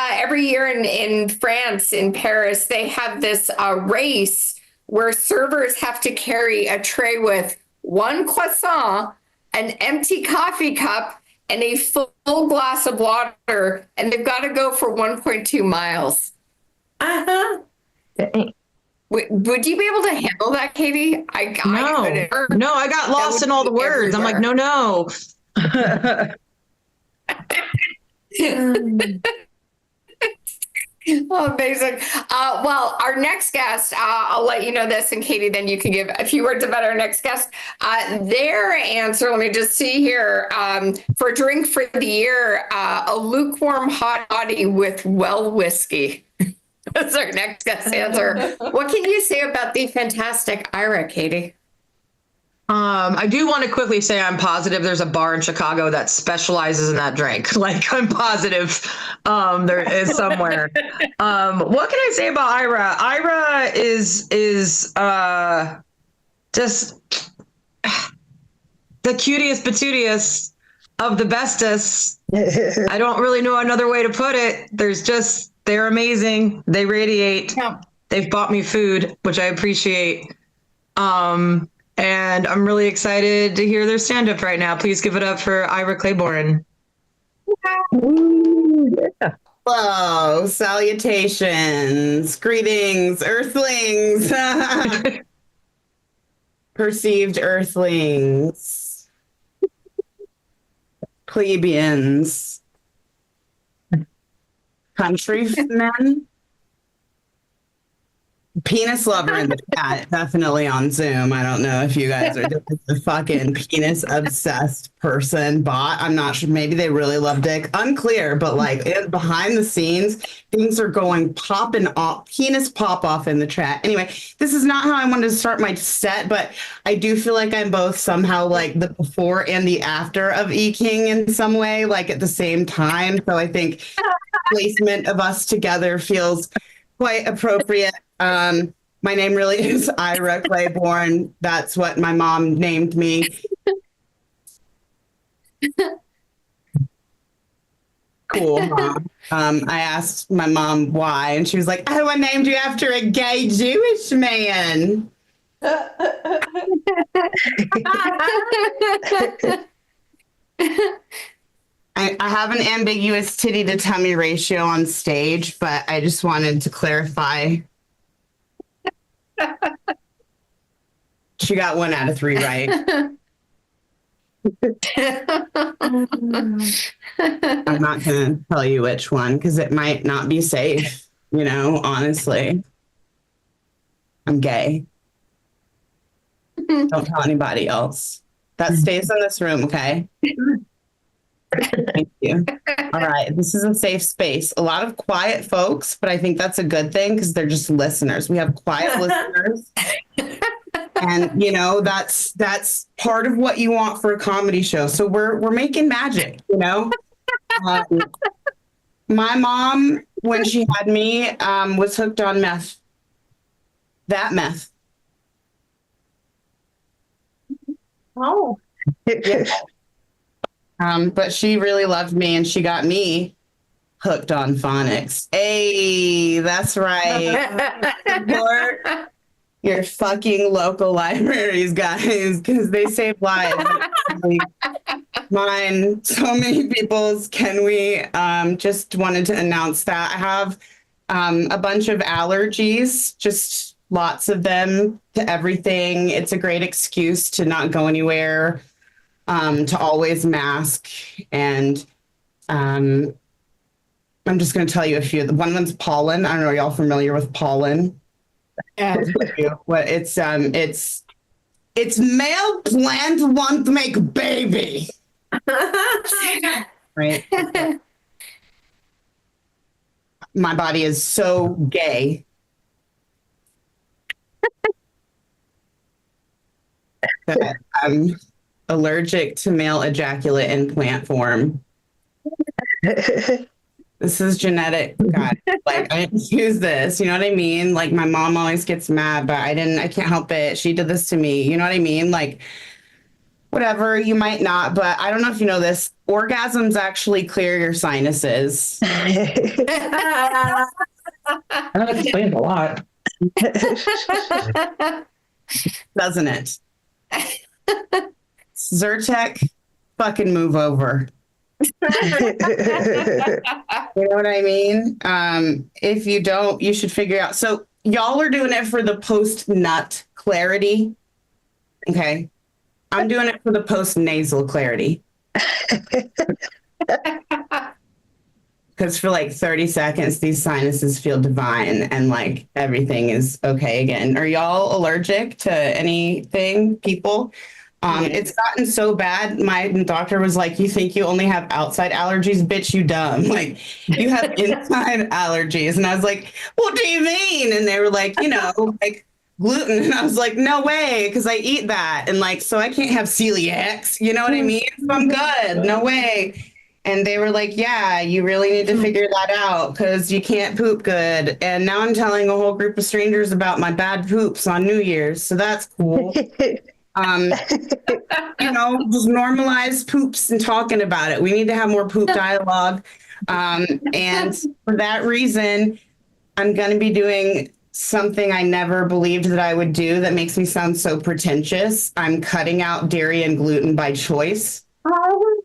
year in France, in Paris, they have this race where servers have to carry a tray with 1 croissant, an empty coffee cup, and a full glass of water, and they've got to go for 1.2 miles. Would you be able to handle that, Katie? No, I got lost in all the words. Everywhere. I'm like, no. Oh, amazing. Well, our next guest, I'll let you know this, and Katie, then you can give a few words about our next guest. Their answer, let me just see here, for drink for the year, a lukewarm hot toddy with well whiskey. That's our next guest answer. What can you say about the fantastic Ira, Katie? I do want to quickly say I'm positive there's a bar in Chicago that specializes in that drink. Like, I'm positive there is somewhere. What can I say about Ira? Ira is just the cutest patootiest of the bestest. I don't really know another way to put it. They're amazing. They radiate. Yeah. They've bought me food, which I appreciate. And I'm really excited to hear their stand-up right now. Please give it up for Ira Claiborne. Hello, salutations, greetings, earthlings, perceived earthlings, plebeians, countrymen, penis lover in the chat, definitely on Zoom. I don't know if you guys are just a fucking penis obsessed person bot. I'm not sure. Maybe they really love dick. Unclear, but like behind the scenes, things are going popping off. Penis pop off in the chat. Anyway, this is not how I wanted to start my set, but I do feel like I'm both somehow like the before and the after of E King in some way, like at the same time. So I think placement of us together feels quite appropriate. My name really is Ira Claiborne. That's what my mom named me. Cool, Mom. I asked my mom why, and she was like, "Oh, I named you after a gay Jewish man." I have an ambiguous titty to tummy ratio on stage, but I just wanted to clarify. She got 1 out of 3 right. I'm not going to tell you which one because it might not be safe, honestly. I'm gay. Don't tell anybody else. That stays in this room, okay? Thank you. All right. This is a safe space. A lot of quiet folks, but I think that's a good thing because they're just listeners. We have quiet listeners. And that's part of what you want for a comedy show. So we're making magic, my mom, when she had me, was hooked on meth. That meth. Oh. Yeah. But she really loved me and she got me hooked on phonics. Hey, that's right. Support your fucking local libraries, guys, because they save lives. Mine, so many people's. Can we just wanted to announce that I have a bunch of allergies, just lots of them to everything. It's a great excuse to not go anywhere. To always mask. And I'm just going to tell you a few. One of them's pollen. I don't know. Are y'all familiar with pollen? Yeah. What it's male plant want to make baby. Right. My body is so gay. That I'm allergic to male ejaculate in plant form. This is genetic, guys. Like, I didn't choose this. You know what I mean? Like, my mom always gets mad, but I can't help it. She did this to me. You know what I mean? Like, whatever, you might not, but I don't know if you know this. Orgasms actually clear your sinuses. That explains a lot. Doesn't it? Zyrtec, fucking move over. You know what I mean? If you don't, you should figure out. So y'all are doing it for the post-nut clarity. Okay. I'm doing it for the post-nasal clarity. Because for like 30 seconds, these sinuses feel divine and like everything is okay again. Are y'all allergic to anything, people? It's gotten so bad. My doctor was like, "You think you only have outside allergies? Bitch, you dumb. Like, you have inside allergies." And I was like, "What do you mean?" And they were like, like gluten. And I was like, "No way," because I eat that. And like, so I can't have celiacs. You know what I mean? So I'm good. No way. And they were like, "Yeah, you really need to figure that out because you can't poop good." And now I'm telling a whole group of strangers about my bad poops on New Year's. So that's cool. Just normalize poops and talking about it. We need to have more poop dialogue. And for that reason, I'm going to be doing something I never believed that I would do that makes me sound so pretentious. I'm cutting out dairy and gluten by choice.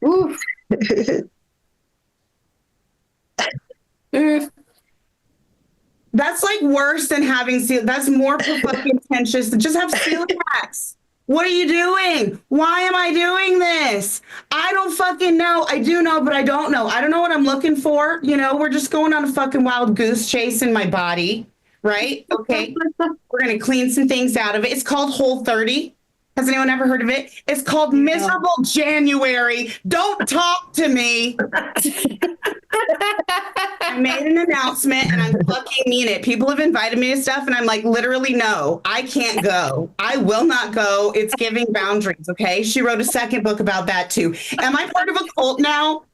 Oof. That's like worse than having that's more fucking pretentious than just have celiacs. What are you doing? Why am I doing this? I don't fucking know. I do know, but I don't know. I don't know what I'm looking for. You know, we're just going on a fucking wild goose chase in my body, right? Okay. We're going to clean some things out of it. It's called Whole30. Has anyone ever heard of it? It's called Miserable January. Don't talk to me. I made an announcement and I'm fucking mean it. People have invited me to stuff and I'm like, literally, no, I can't go. I will not go. It's giving boundaries. Okay. She wrote a second book about that too. Am I part of a cult now?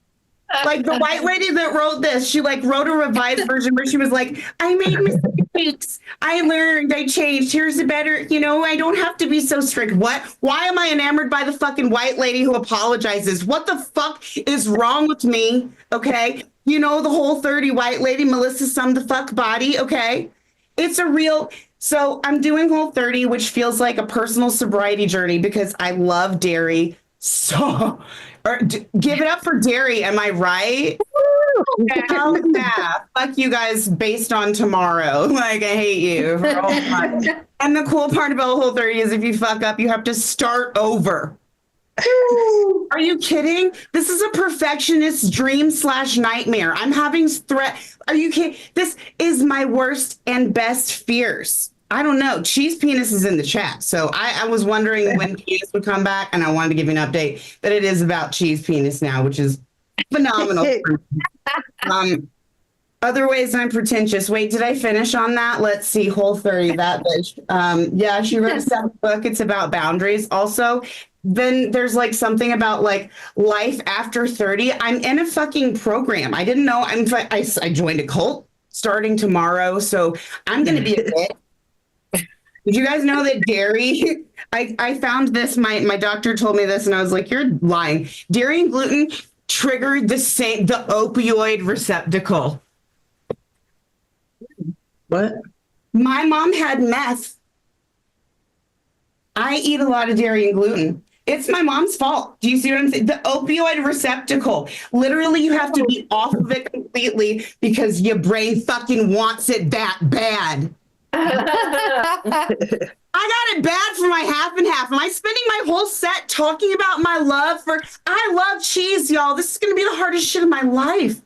Like the white lady that wrote this, she like wrote a revised version where she was like, I made mistakes. I learned, I changed. Here's the better, you know, I don't have to be so strict. What? Why am I enamored by the fucking white lady who apologizes? What the fuck is wrong with me? Okay. You know, the Whole30 white lady, Melissa Sum the fuck body. Okay. It's a real, so I'm doing Whole30, which feels like a personal sobriety journey because I love dairy. So, give it up for dairy. Am I right? Hell yeah. Fuck you guys based on tomorrow. Like, I hate you. For all time. And the cool part about Whole30 is if you fuck up, you have to start over. Are you kidding? This is a perfectionist dream / nightmare. I'm having threat. Are you kidding? This is my worst and best fears. I don't know. Cheese Penis is in the chat. So I was wondering when Penis would come back, and I wanted to give you an update that it is about Cheese Penis now, which is phenomenal. Other ways I'm pretentious. Wait, did I finish on that? Let's see. Whole30, that bitch. Yeah, she wrote a second book. It's about boundaries. Also, then there's like something about like life after 30. I'm in a fucking program. I didn't know. I joined a cult starting tomorrow. So I'm going to be a bit. Did you guys know that dairy? I found this. My doctor told me this, and I was like, "You're lying." Dairy and gluten triggered the opioid receptacle. What? My mom had meth. I eat a lot of dairy and gluten. It's my mom's fault. Do you see what I'm saying? The opioid receptacle. Literally, you have to be off of it completely because your brain fucking wants it that bad. I got it bad for my half and half. Am I spending my whole set talking about my love for? I love cheese, y'all. This is going to be the hardest shit of my life.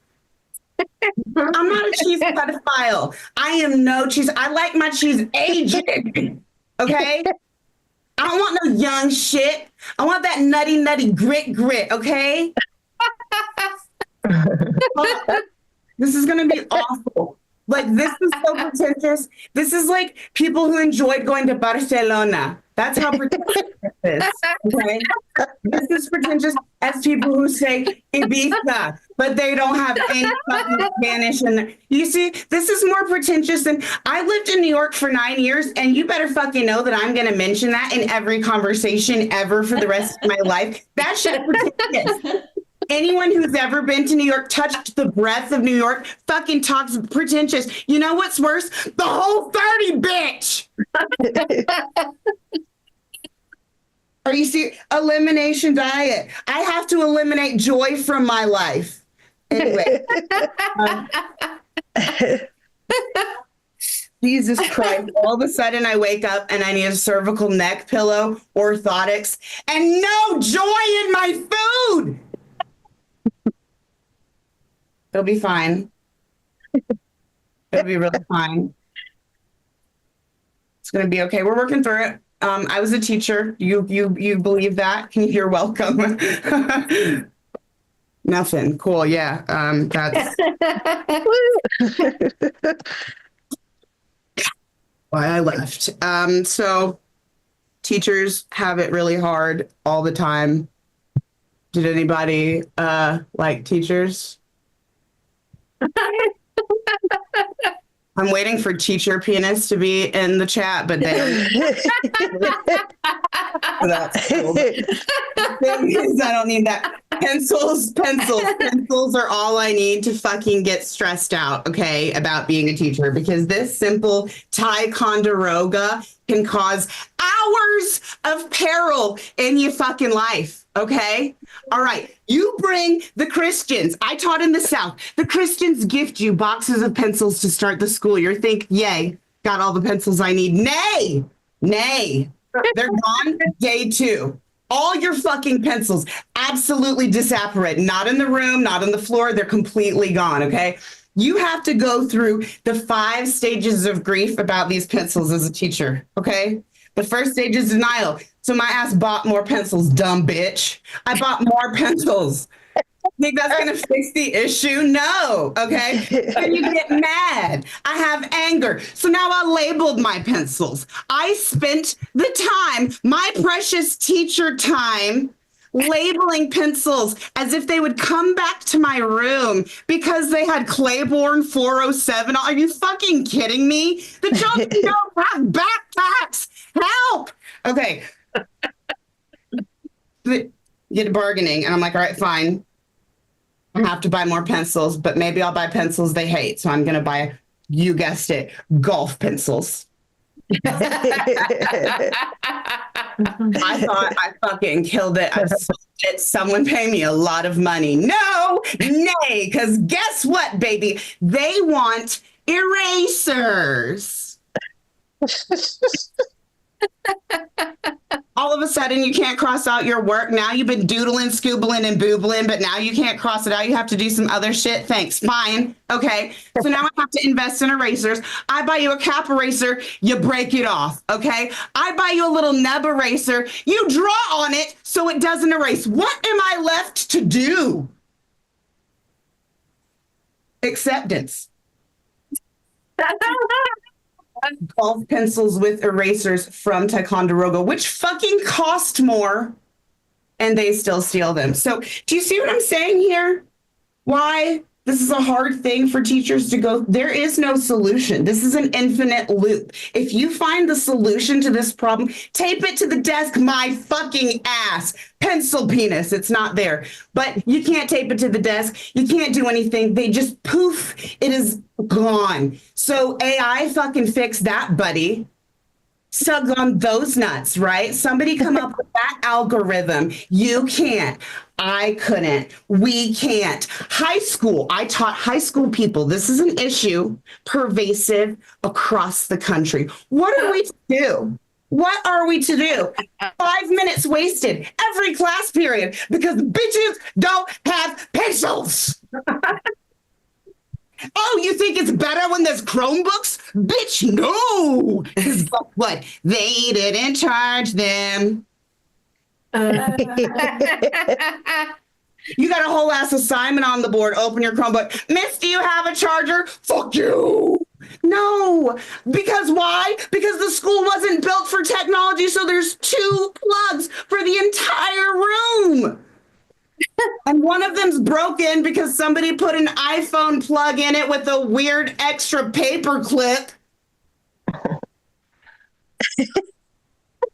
I'm not a cheese pedophile. I am no cheese. I like my cheese aged. Okay? I don't want no young shit. I want that nutty grit. Okay? This is going to be awful. Like, this is so pretentious. This is like people who enjoyed going to Barcelona. That's how pretentious this is. Okay? This is pretentious as people who say Ibiza, but they don't have any fucking Spanish in there. You see, this is more pretentious than I lived in New York for 9 years, and you better fucking know that I'm going to mention that in every conversation ever for the rest of my life. That shit is pretentious. Anyone who's ever been to New York, touched the breath of New York, fucking talks pretentious. You know what's worse? The Whole30, bitch. Are you serious? Elimination diet. I have to eliminate joy from my life. Anyway. Jesus Christ. All of a sudden I wake up and I need a cervical neck pillow, orthotics, and no joy in my food. It'll be fine. It'll be really fine. It's going to be okay. We're working through it. I was a teacher. You believe that? You're welcome. Nothing. Cool. Yeah. That's why I left. So teachers have it really hard all the time. Did anybody like teachers? I'm waiting for teacher penis to be in the chat, but then that's cool. The thing is, I don't need that. Pencils are all I need to fucking get stressed out, okay, about being a teacher, because this simple Ticonderoga can cause hours of peril in your fucking life, okay? All right, you bring the Christians. I taught in the South. The Christians gift you boxes of pencils to start the school. You're thinking, yay, got all the pencils I need. Nay, they're gone day 2. All your fucking pencils absolutely disapparate. Not in the room, not on the floor. They're completely gone, okay? You have to go through the 5 stages of grief about these pencils as a teacher, okay? The first stage is denial. So my ass bought more pencils, dumb bitch. I bought more pencils. Think that's going to fix the issue? No, okay? Then you get mad. I have anger. So now I labeled my pencils. I spent the time, my precious teacher time, labeling pencils as if they would come back to my room because they had Claiborne 407. Are you fucking kidding me? The children don't have backpacks. Help. Okay. Get bargaining. And I'm like, all right, fine. I have to buy more pencils, but maybe I'll buy pencils they hate. So I'm going to buy, you guessed it, golf pencils. I thought I fucking killed it. I sold it. Someone pay me a lot of money. No, nay, because guess what, baby? They want erasers. All of a sudden, you can't cross out your work. Now you've been doodling, scoobling, and boobling, but now you can't cross it out. You have to do some other shit. Thanks. Fine. Okay. So now I have to invest in erasers. I buy you a cap eraser. You break it off. Okay. I buy you a little nub eraser. You draw on it so it doesn't erase. What am I left to do? Acceptance. Golf pencils with erasers from Ticonderoga, which fucking cost more, and they still steal them. So do you see what I'm saying here? Why this is a hard thing for teachers to go. There is no solution. This is an infinite loop. If you find the solution to this problem, tape it to the desk, my fucking ass. Pencil penis, it's not there. But you can't tape it to the desk. You can't do anything. They just poof, it is gone. So AI fucking fix that, buddy. Sug on those nuts, right? Somebody come up with that algorithm. You can't. I couldn't. We can't. High school. I taught high school people. This is an issue pervasive across the country. What are we to do? What are we to do? 5 minutes wasted every class period because bitches don't have pencils. Oh, you think it's better when there's Chromebooks? Bitch, no. Because what? They didn't charge them. You got a whole ass assignment on the board. Open your Chromebook. Miss, do you have a charger? Fuck you. No. Because why? Because the school wasn't built for technology, so there's 2 plugs for the entire room. And one of them's broken because somebody put an iPhone plug in it with a weird extra paper clip.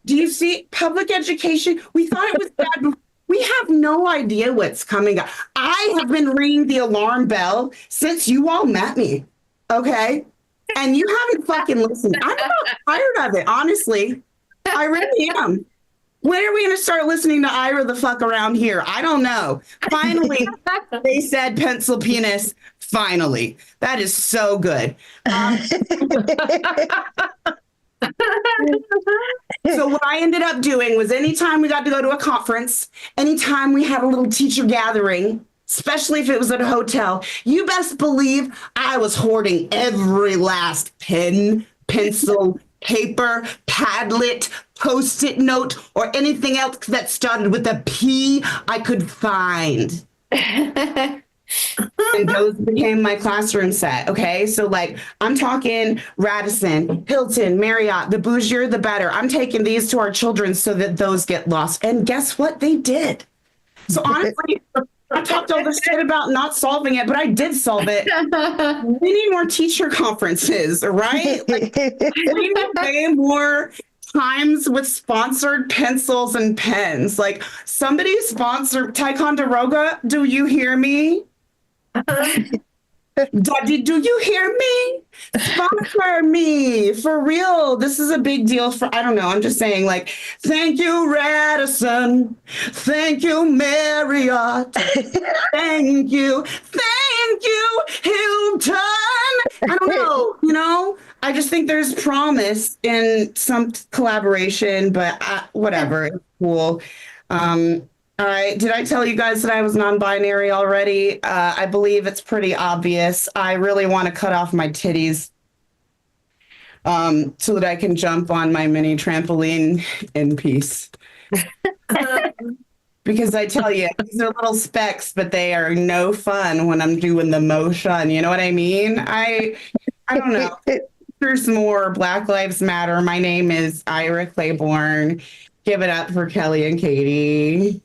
Do you see public education? We thought it was bad. We have no idea what's coming up. I have been ringing the alarm bell since you all met me. Okay. And you haven't fucking listened. I'm about tired of it, honestly. I really am. When are we going to start listening to Ira the fuck around here? I don't know. Finally, they said pencil penis. Finally. That is so good. So what I ended up doing was anytime we got to go to a conference, anytime we had a little teacher gathering, especially if it was at a hotel, you best believe I was hoarding every last pen, pencil, paper, Padlet, Post-it note, or anything else that started with a P I could find. And those became my classroom set. Okay. So like I'm talking Radisson, Hilton, Marriott, the bougier, the better. I'm taking these to our children so that those get lost. And guess what? They did. So honestly, I talked all this shit about not solving it, but I did solve it. We need more teacher conferences, right? Like, we need way more times with sponsored pencils and pens. Like, somebody sponsor Ticonderoga. Do you hear me? Daddy, do you hear me? Sponsor me for real. This is a big deal for, I don't know. I'm just saying, like, thank you, Radisson. Thank you, Marriott. Thank you. Thank you, Hilton. I don't know, I just think there's promise in some collaboration, but whatever. It's cool. All right. Did I tell you guys that I was non-binary already? I believe it's pretty obvious. I really want to cut off my titties so that I can jump on my mini trampoline in peace. Because I tell you, these are little specks, but they are no fun when I'm doing the motion. You know what I mean? I don't know. There's more. Black Lives Matter. My name is Ira Claiborne. Give it up for Kelly and Katie.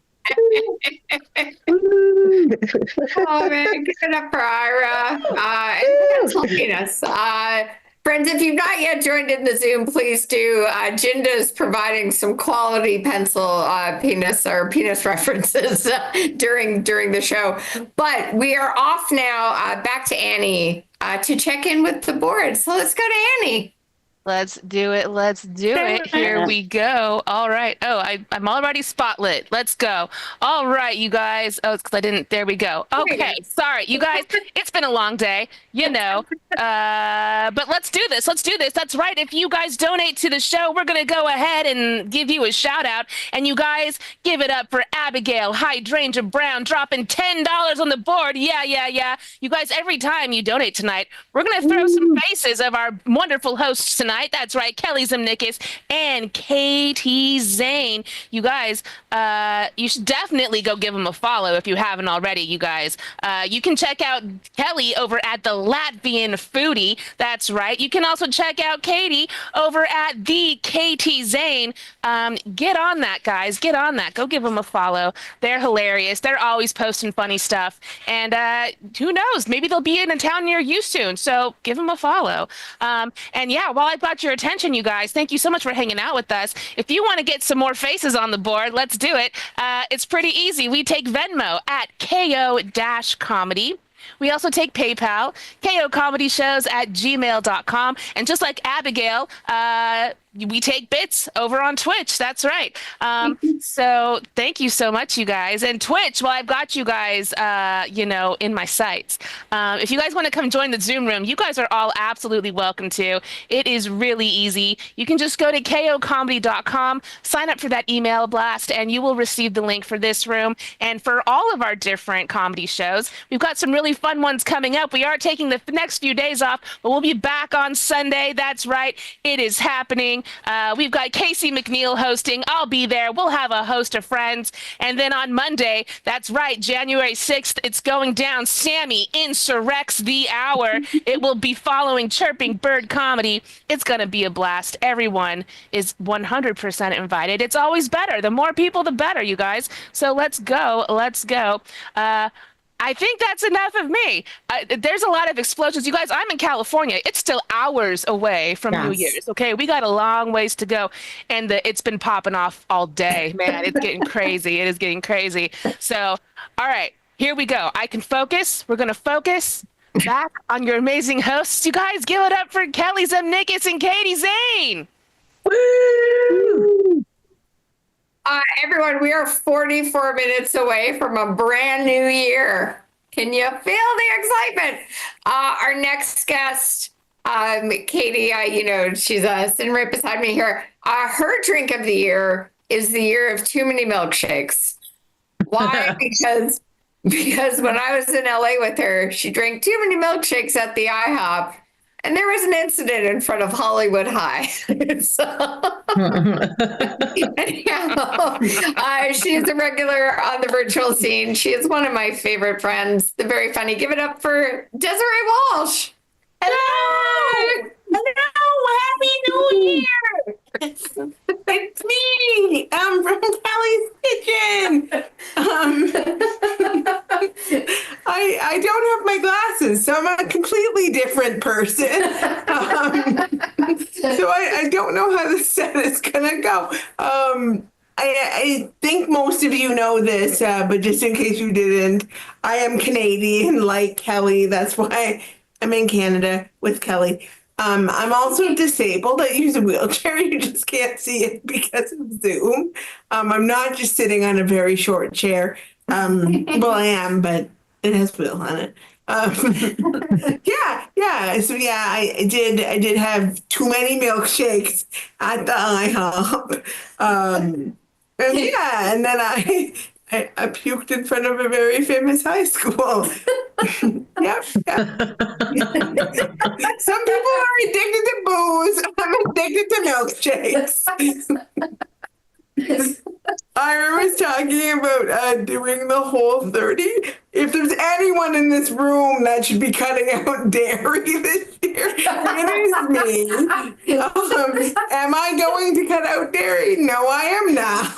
Oh man, give it up for Ira. And penis. Friends, if you've not yet joined in the Zoom, please do. Jinda is providing some quality pencil penis references during the show. But we are off now. Back to Annie to check in with the board. So let's go to Annie. Let's do it. Let's do it. Here we go. All right. Oh, I'm already spotlit. Let's go. All right, you guys. Oh, it's because I didn't. There we go. Okay. Sorry, you guys. It's been a long day, but let's do this. Let's do this. That's right. If you guys donate to the show, we're going to go ahead and give you a shout out. And you guys give it up for Abigail Hydrangea Brown dropping $10 on the board. Yeah. You guys, every time you donate tonight, we're going to throw some faces of our wonderful hosts tonight. That's right, Kelly Zimnikis and Katie Zane. You guys, you should definitely go give them a follow if you haven't already, you guys. You can check out Kelly over at the Latvian Foodie. That's right. You can also check out Katie over at the KT Zane. Get on that, guys. Get on that. Go give them a follow. They're hilarious. They're always posting funny stuff. And who knows? Maybe they'll be in a town near you soon. So give them a follow. And yeah, while I've got your attention, you guys, thank you so much for hanging out with us. If you want to get some more faces on the board, let's do it. It's pretty easy. We take Venmo at KO-comedy. We also take PayPal, KOComedyShows@gmail.com. And just like Abigail, we take bits over on Twitch. That's right. So thank you so much, you guys. And Twitch, well, I've got you guys, in my sights. If you guys want to come join the Zoom room, you guys are all absolutely welcome to. It is really easy. You can just go to KOComedy.com, sign up for that email blast, and you will receive the link for this room and for all of our different comedy shows. We've got some really fun ones coming up. We are taking the next few days off, but we'll be back on Sunday. That's right. It is happening. We've got Casey McNeil hosting. I'll be there. We'll have a host of friends. And then on Monday, that's right, January 6th, it's going down. Sammy insurrects the hour. It will be following Chirping Bird Comedy. It's going to be a blast. Everyone is 100% invited. It's always better. The more people, the better, you guys. So let's go. Let's go. I think that's enough of me. There's a lot of explosions. You guys, I'm in California. It's still hours away from New Year's. Okay, we got a long ways to go. And it's been popping off all day. Man, it's getting crazy. It is getting crazy. So, all right, here we go. I can focus. We're going to focus back on your amazing hosts. You guys, give it up for Kelly Zimnikis and Katie Zane. Woo! Everyone, we are 44 minutes away from a brand new year. Can you feel the excitement? Our next guest, Katie, she's sitting right beside me here. Her drink of the year is the year of too many milkshakes. Why? because when I was in LA with her, she drank too many milkshakes at the IHOP. And there was an incident in front of Hollywood High. She is a regular on the virtual scene. She is one of my favorite friends. The very funny. Give it up for Desiree Walsh. Hello! Hello! Happy New Year! It's me. I'm from Kelly's Kitchen. I don't have my glasses, so I'm a completely different person. So I don't know how this set is gonna go. I think most of you know this, but just in case you didn't, I am Canadian like Kelly. That's why I'm in Canada with Kelly. I'm also disabled. I use a wheelchair. You just can't see it because of Zoom. I'm not just sitting on a very short chair. Well, I am, but it has wheels on it. Yeah. So yeah, I did have too many milkshakes at the IHOP. And then I puked in front of a very famous high school. Yeah. Some people are addicted to booze. I'm addicted to milkshakes. I was talking about doing the Whole30. If there's anyone in this room that should be cutting out dairy this year, it is me. Am I going to cut out dairy? No, I am not.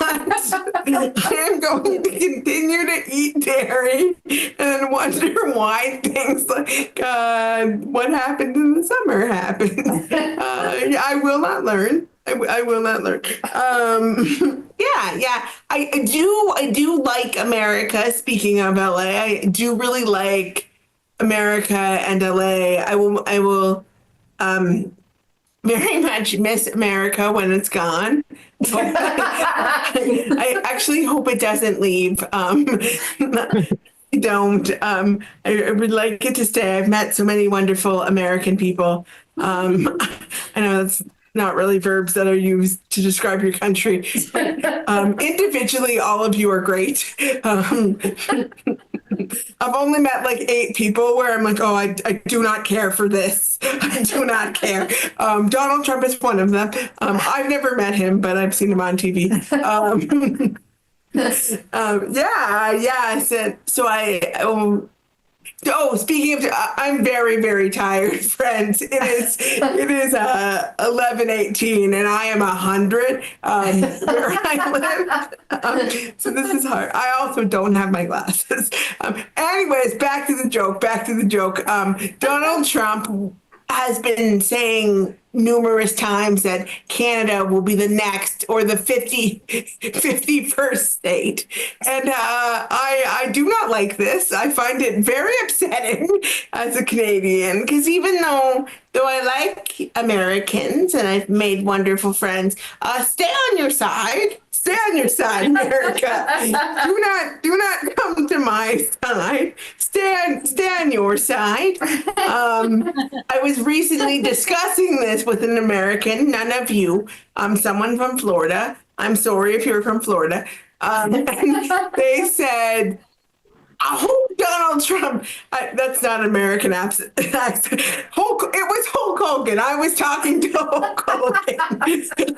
I am going to continue to eat dairy and wonder why things like what happened in the summer happened. I will not learn. I will not learn. Yeah. I do like America. Speaking of LA, I do really like America and LA. I will very much miss America when it's gone. I actually hope it doesn't leave. I don't. I would like it to stay. I've met so many wonderful American people. I know that's not really verbs that are used to describe your country. Individually, all of you are great. I've only met like 8 people where I'm like, oh, I do not care for this. I do not care. Donald Trump is one of them. I've never met him, but I've seen him on TV. Speaking of, I'm very, very tired, friends. It is 11:18, and I am 100 where I live. So this is hard. I also don't have my glasses. Anyways, back to the joke. Donald Trump has been saying numerous times that Canada will be the next or the 51st state. And I do not like this. I find it very upsetting as a Canadian, because even though I like Americans and I've made wonderful friends, stay on your side. Stay on your side, America. Do not come to my side. Stay on your side. I was recently discussing this with an American, none of you, someone from Florida. I'm sorry if you're from Florida. And they said, I hope Donald Trump, that's not an American accent. It was Hulk Hogan. I was talking to Hulk Hogan. He said,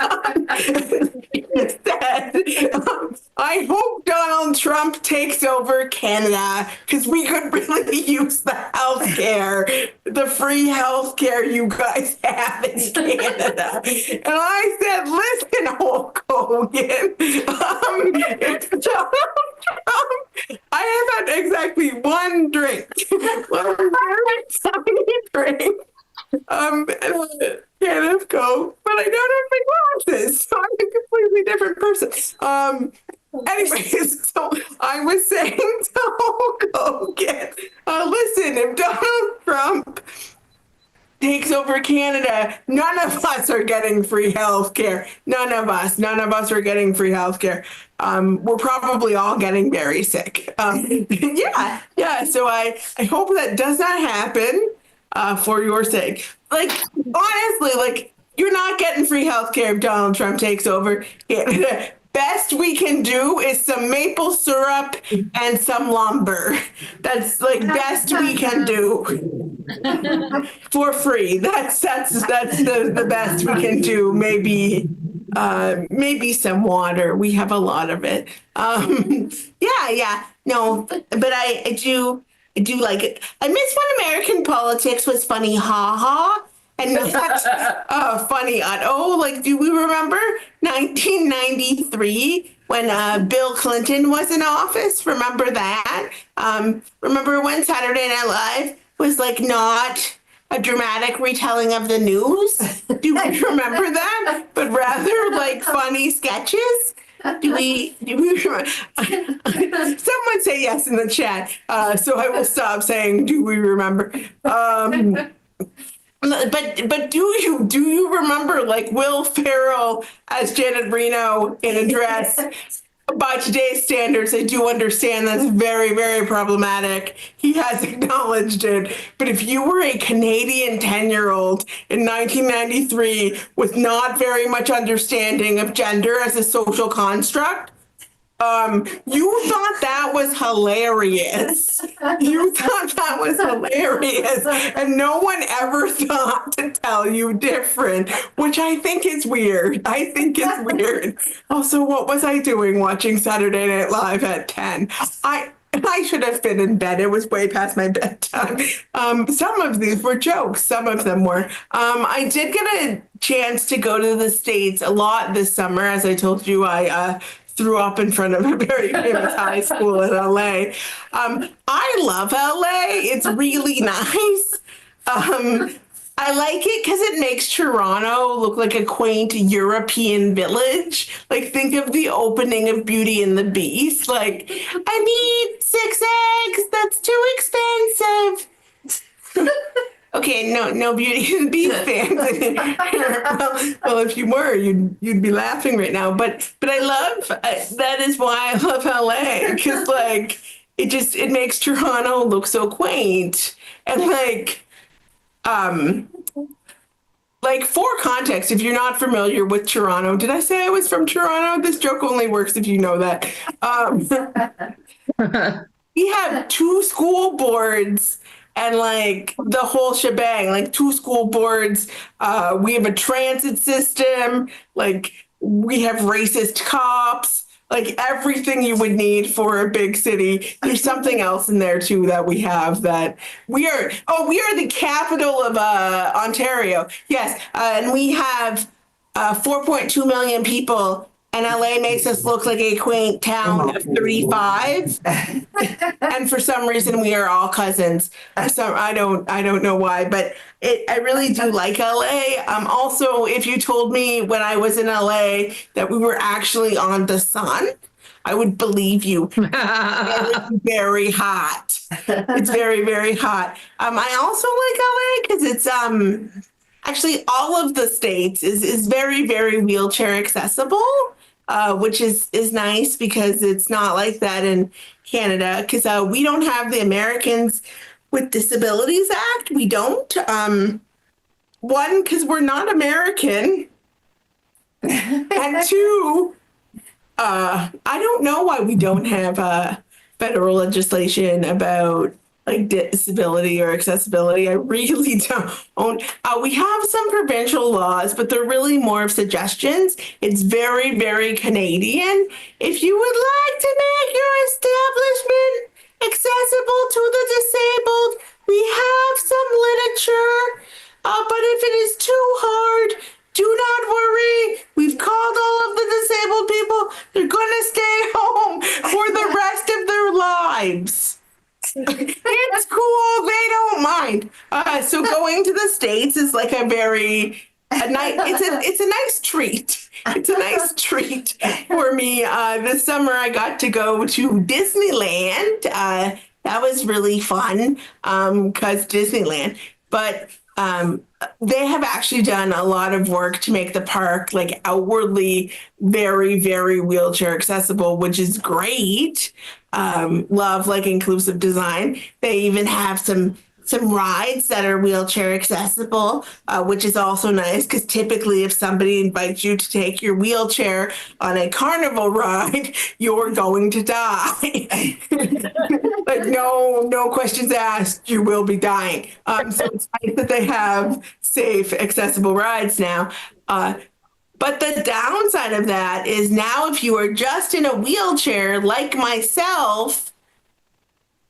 I hope Donald Trump takes over Canada because we could really use the healthcare, the free healthcare you guys have in Canada. And I said, listen, Hulk Hogan, if Donald Trump, I have had exactly one drink, one very tiny drink, and a can of Coke, but I don't have my glasses, so I'm a completely different person. Anyways, so I was saying to Hulk Hogan, listen, if Donald Trump takes over Canada, none of us are getting free health care. None of us are getting free health care. We're probably all getting very sick. Yeah. So I hope that does not happen for your sake. Like, honestly, like, you're not getting free health care if Donald Trump takes over Canada. Best we can do is some maple syrup and some lumber. That's like best we can do for free. That's the best we can do. Maybe some water. We have a lot of it. Yeah. No, but I do like it. I miss when American politics was funny. Ha ha. And not funny on, oh, like, do we remember 1993 when Bill Clinton was in office? Remember that? Remember when Saturday Night Live was like not a dramatic retelling of the news? Do we remember that? But rather like funny sketches? Do we remember? Someone say yes in the chat, so I will stop saying, do we remember? But do you remember like Will Ferrell as Janet Reno in a dress? By today's standards, I do understand that's very, very problematic. He has acknowledged it. But if you were a Canadian 10-year-old in 1993 with not very much understanding of gender as a social construct, you thought that was hilarious. You thought that was hilarious. And no one ever thought to tell you different, which I think is weird. I think it's weird. Also, what was I doing watching Saturday Night Live at 10? I should have been in bed. It was way past my bedtime. Some of these were jokes. Some of them were. I did get a chance to go to the States a lot this summer. As I told you, I threw up in front of a very famous high school in LA. I love LA. It's really nice. I like it because it makes Toronto look like a quaint European village. Like, think of the opening of Beauty and the Beast. Like, I need 6 eggs. That's too expensive. Okay, no Beauty and the Beast fans. well, if you were, you'd be laughing right now. But I love that is why I love LA, because like it makes Toronto look so quaint. And for context, if you're not familiar with Toronto, did I say I was from Toronto? This joke only works if you know that. We have 2 school boards and like the whole shebang, like 2 school boards. We have a transit system. Like, we have racist cops. Like, everything you would need for a big city. There's something else in there too that we have that we are the capital of Ontario. Yes. And we have 4.2 million people, and LA makes us look like a quaint town of 35. And for some reason we are all cousins. So I don't know why, but I really do like LA. Also, if you told me when I was in LA that we were actually on the sun, I would believe you. Very, very hot. It's very, very hot. I also like LA because it's actually all of the states is very, very wheelchair accessible. Which is nice because it's not like that in Canada, because we don't have the Americans with Disabilities Act. We don't. One, because we're not American. And 2, I don't know why we don't have federal legislation about like disability or accessibility. I really don't. We have some provincial laws, but they're really more of suggestions. It's very, very Canadian. If you would like to make your establishment accessible to the disabled, we have some literature. But if it is too hard, do not worry. We've called all of the disabled people. They're going to stay home for the rest of their lives. It's cool. They don't mind. So going to the States is like it's a nice treat. It's a nice treat for me. This summer I got to go to Disneyland. That was really fun because Disneyland. But they have actually done a lot of work to make the park like outwardly very, very wheelchair accessible, which is great. Love like inclusive design. They even have some rides that are wheelchair accessible, which is also nice because typically if somebody invites you to take your wheelchair on a carnival ride, you're going to die. Like no questions asked, you will be dying. So it's nice that they have safe, accessible rides now. But the downside of that is now if you are just in a wheelchair like myself,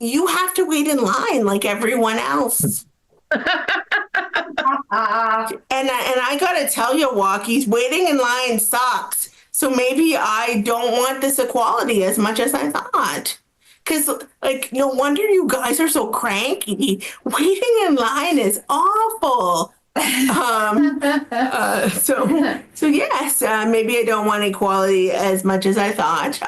you have to wait in line like everyone else. And I gotta tell you, Walkies, waiting in line sucks. So maybe I don't want this equality as much as I thought. Because, like, no wonder you guys are so cranky. Waiting in line is awful. So yes, maybe I don't want equality as much as I thought.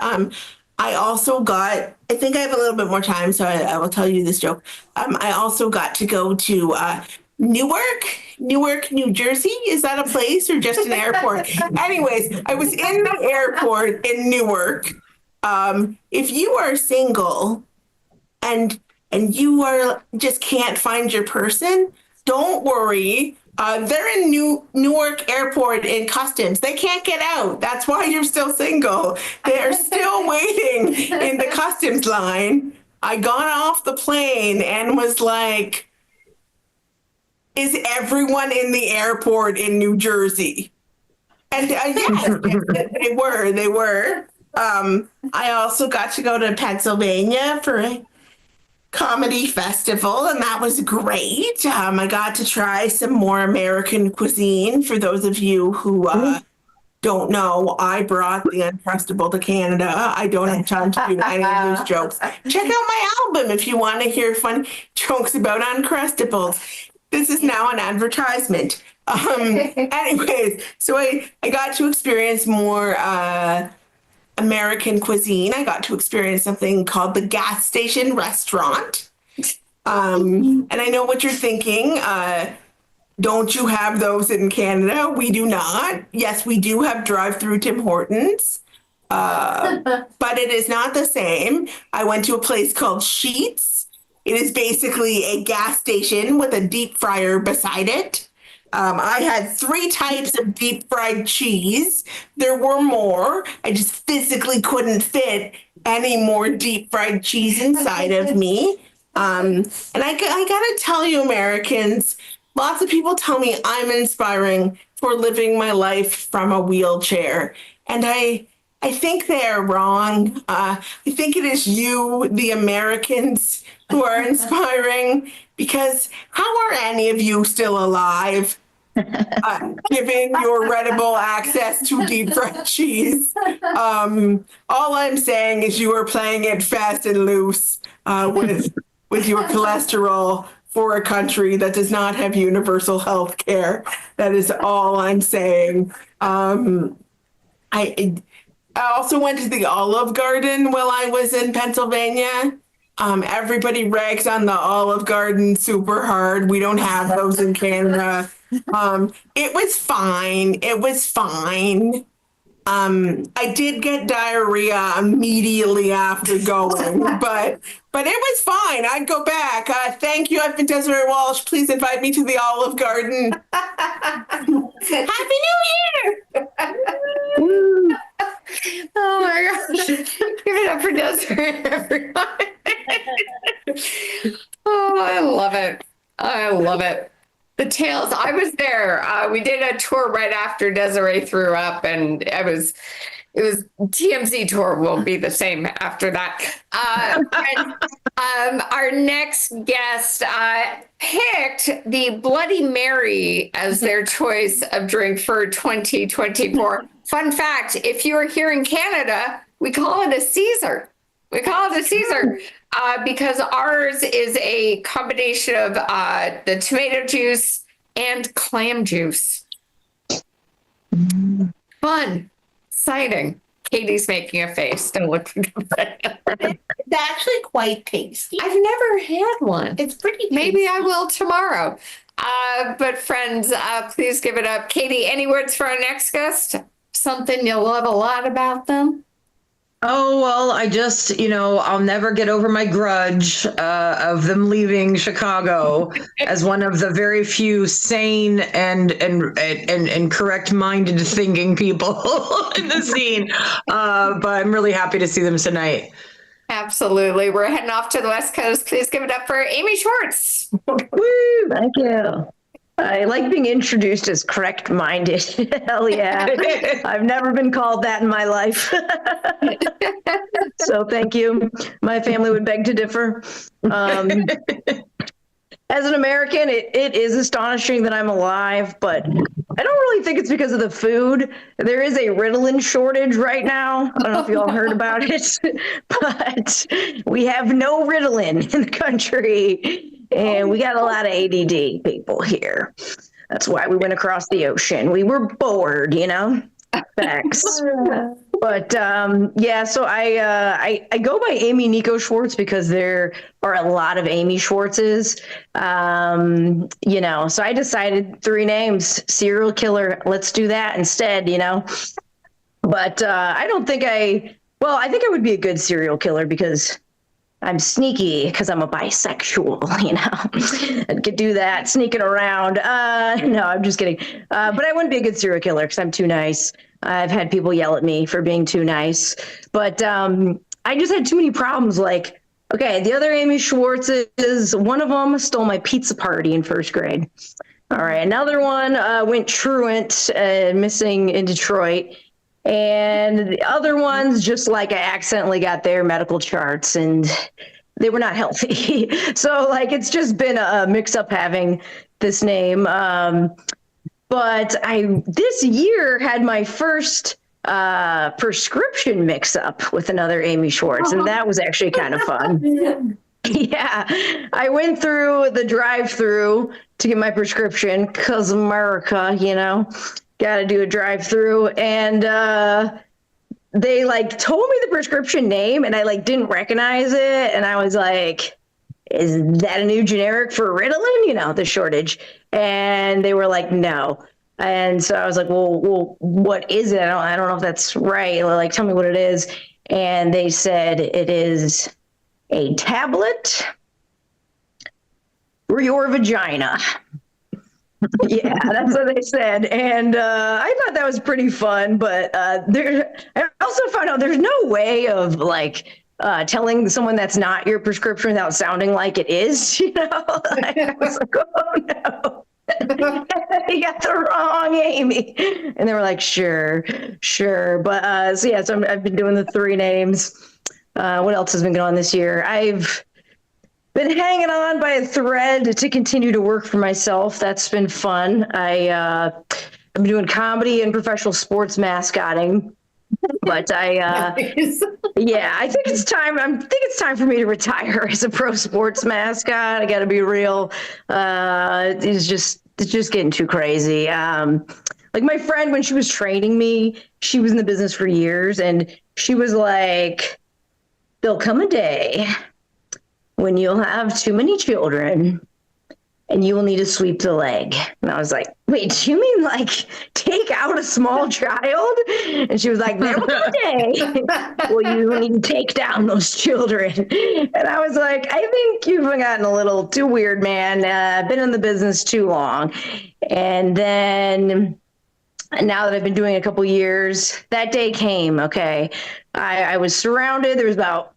I also got, I think I have a little bit more time, so I will tell you this joke. I also got to go to Newark, New Jersey. Is that a place or just an airport? Anyways, I was in the airport in Newark. If you are single and you are just can't find your person, don't worry. They're in Newark Airport in customs. They can't get out. That's why you're still single. They're still waiting in the customs line. I got off the plane and was like, is everyone in the airport in New Jersey? And yes, they were. I also got to go to Pennsylvania for a comedy festival, and that was great. I got to try some more American cuisine. For those of you who don't know, I brought the Uncrustable to Canada. I don't have time to do any of those jokes. Check out my album if you want to hear fun jokes about Uncrustables. This is now an advertisement. Anyways, so I got to experience more American cuisine. I got to experience something called the gas station restaurant. And I know what you're thinking. Don't you have those in Canada? We do not. Yes, we do have drive-through Tim Hortons, but it is not the same. I went to a place called Sheets. It is basically a gas station with a deep fryer beside it. I had 3 types of deep fried cheese. There were more. I just physically couldn't fit any more deep fried cheese inside of me. And I gotta tell you, Americans, lots of people tell me I'm inspiring for living my life from a wheelchair. And I think they are wrong. I think it is you, the Americans, who are inspiring, because how are any of you still alive? Given your readable access to deep fried cheese. All I'm saying is you are playing it fast and loose with your cholesterol for a country that does not have universal health care. That is all I'm saying. I also went to the Olive Garden while I was in Pennsylvania. Everybody rags on the Olive Garden super hard. We don't have those in Canada. It was fine. It was fine. I did get diarrhea immediately after going, but it was fine. I'd go back. Thank you. I've been Desiree Walsh. Please invite me to the Olive Garden. Happy New Year! Oh my gosh. Give it up for Desiree, everyone. Oh, I love it. I love it. The tales. I was there. We did a tour right after Desiree threw up, and it was TMZ tour won't be the same after that. Our next guest picked the Bloody Mary as their choice of drink for 2024. Fun fact, if you are here in Canada, we call it a Caesar. We call it a Caesar because ours is a combination of the tomato juice and clam juice. Fun, exciting. Katie's making a face. Don't look at it. It's actually quite tasty. I've never had one. It's pretty tasty. Maybe I will tomorrow. But friends, please give it up. Katie, any words for our next guest? Something you love a lot about them? Oh, well, I just, I'll never get over my grudge of them leaving Chicago as one of the very few sane and correct-minded thinking people in the scene. But I'm really happy to see them tonight. Absolutely. We're heading off to the West Coast. Please give it up for Amy Schwartz. Woo, thank you. I like being introduced as correct-minded. Hell yeah. I've never been called that in my life. So thank you. My family would beg to differ. as an American, it is astonishing that I'm alive, but I don't really think it's because of the food. There is a Ritalin shortage right now. I don't know if you all heard about it, but we have no Ritalin in the country, and we got a lot of ADD people here. That's why we went across the ocean. We were bored, you know? Facts. But yeah, so I go by Amy Nico Schwartz because there are a lot of Amy Schwartzes. You know, so I decided 3 names, serial killer. Let's do that instead, you know. But I think I would be a good serial killer because I'm sneaky because I'm a bisexual, you know. I could do that, sneaking around. No, I'm just kidding. But I wouldn't be a good serial killer because I'm too nice. I've had people yell at me for being too nice. But I just had too many problems. Like, okay, the other Amy Schwartzes, one of them stole my pizza party in 1st grade. All right, another one went truant, missing in Detroit. And the other ones, just like I accidentally got their medical charts and they were not healthy. So like, it's just been a mix up having this name. But I, this year, had my first prescription mix up with another Amy Schwartz. And that was actually kind of fun. Yeah, I went through the drive-through to get my prescription because America, you know. Got to do a drive-through, and they like told me the prescription name, and I like didn't recognize it, and I was like, "Is that a new generic for Ritalin? You know, the shortage?" And they were like, "No." And so I was like, "Well, what is it? I don't know if that's right. Like, tell me what it is." And they said it is a tablet for your vagina. Yeah, that's what they said. And I thought that was pretty fun, but I also found out there's no way of like telling someone that's not your prescription without sounding like it is, you know? Like, I was like, oh no. You got the wrong Amy. And they were like, sure. But so yeah, so I've been doing the 3 names. What else has been going on this year? I've been hanging on by a thread to continue to work for myself. That's been fun. I've been doing comedy and professional sports mascotting, but yeah, I think it's time. I think it's time for me to retire as a pro sports mascot. I got to be real. It's just getting too crazy. Like my friend, when she was training me, she was in the business for years, and she was like, "There'll come a day when you'll have too many children and you will need to sweep the leg." And I was like, wait, do you mean like take out a small child? And she was like, there will come a day well, you need to take down those children. And I was like, I think you've gotten a little too weird, man. Been in the business too long. And then now that I've been doing it a couple years, that day came, okay. I was surrounded. There was about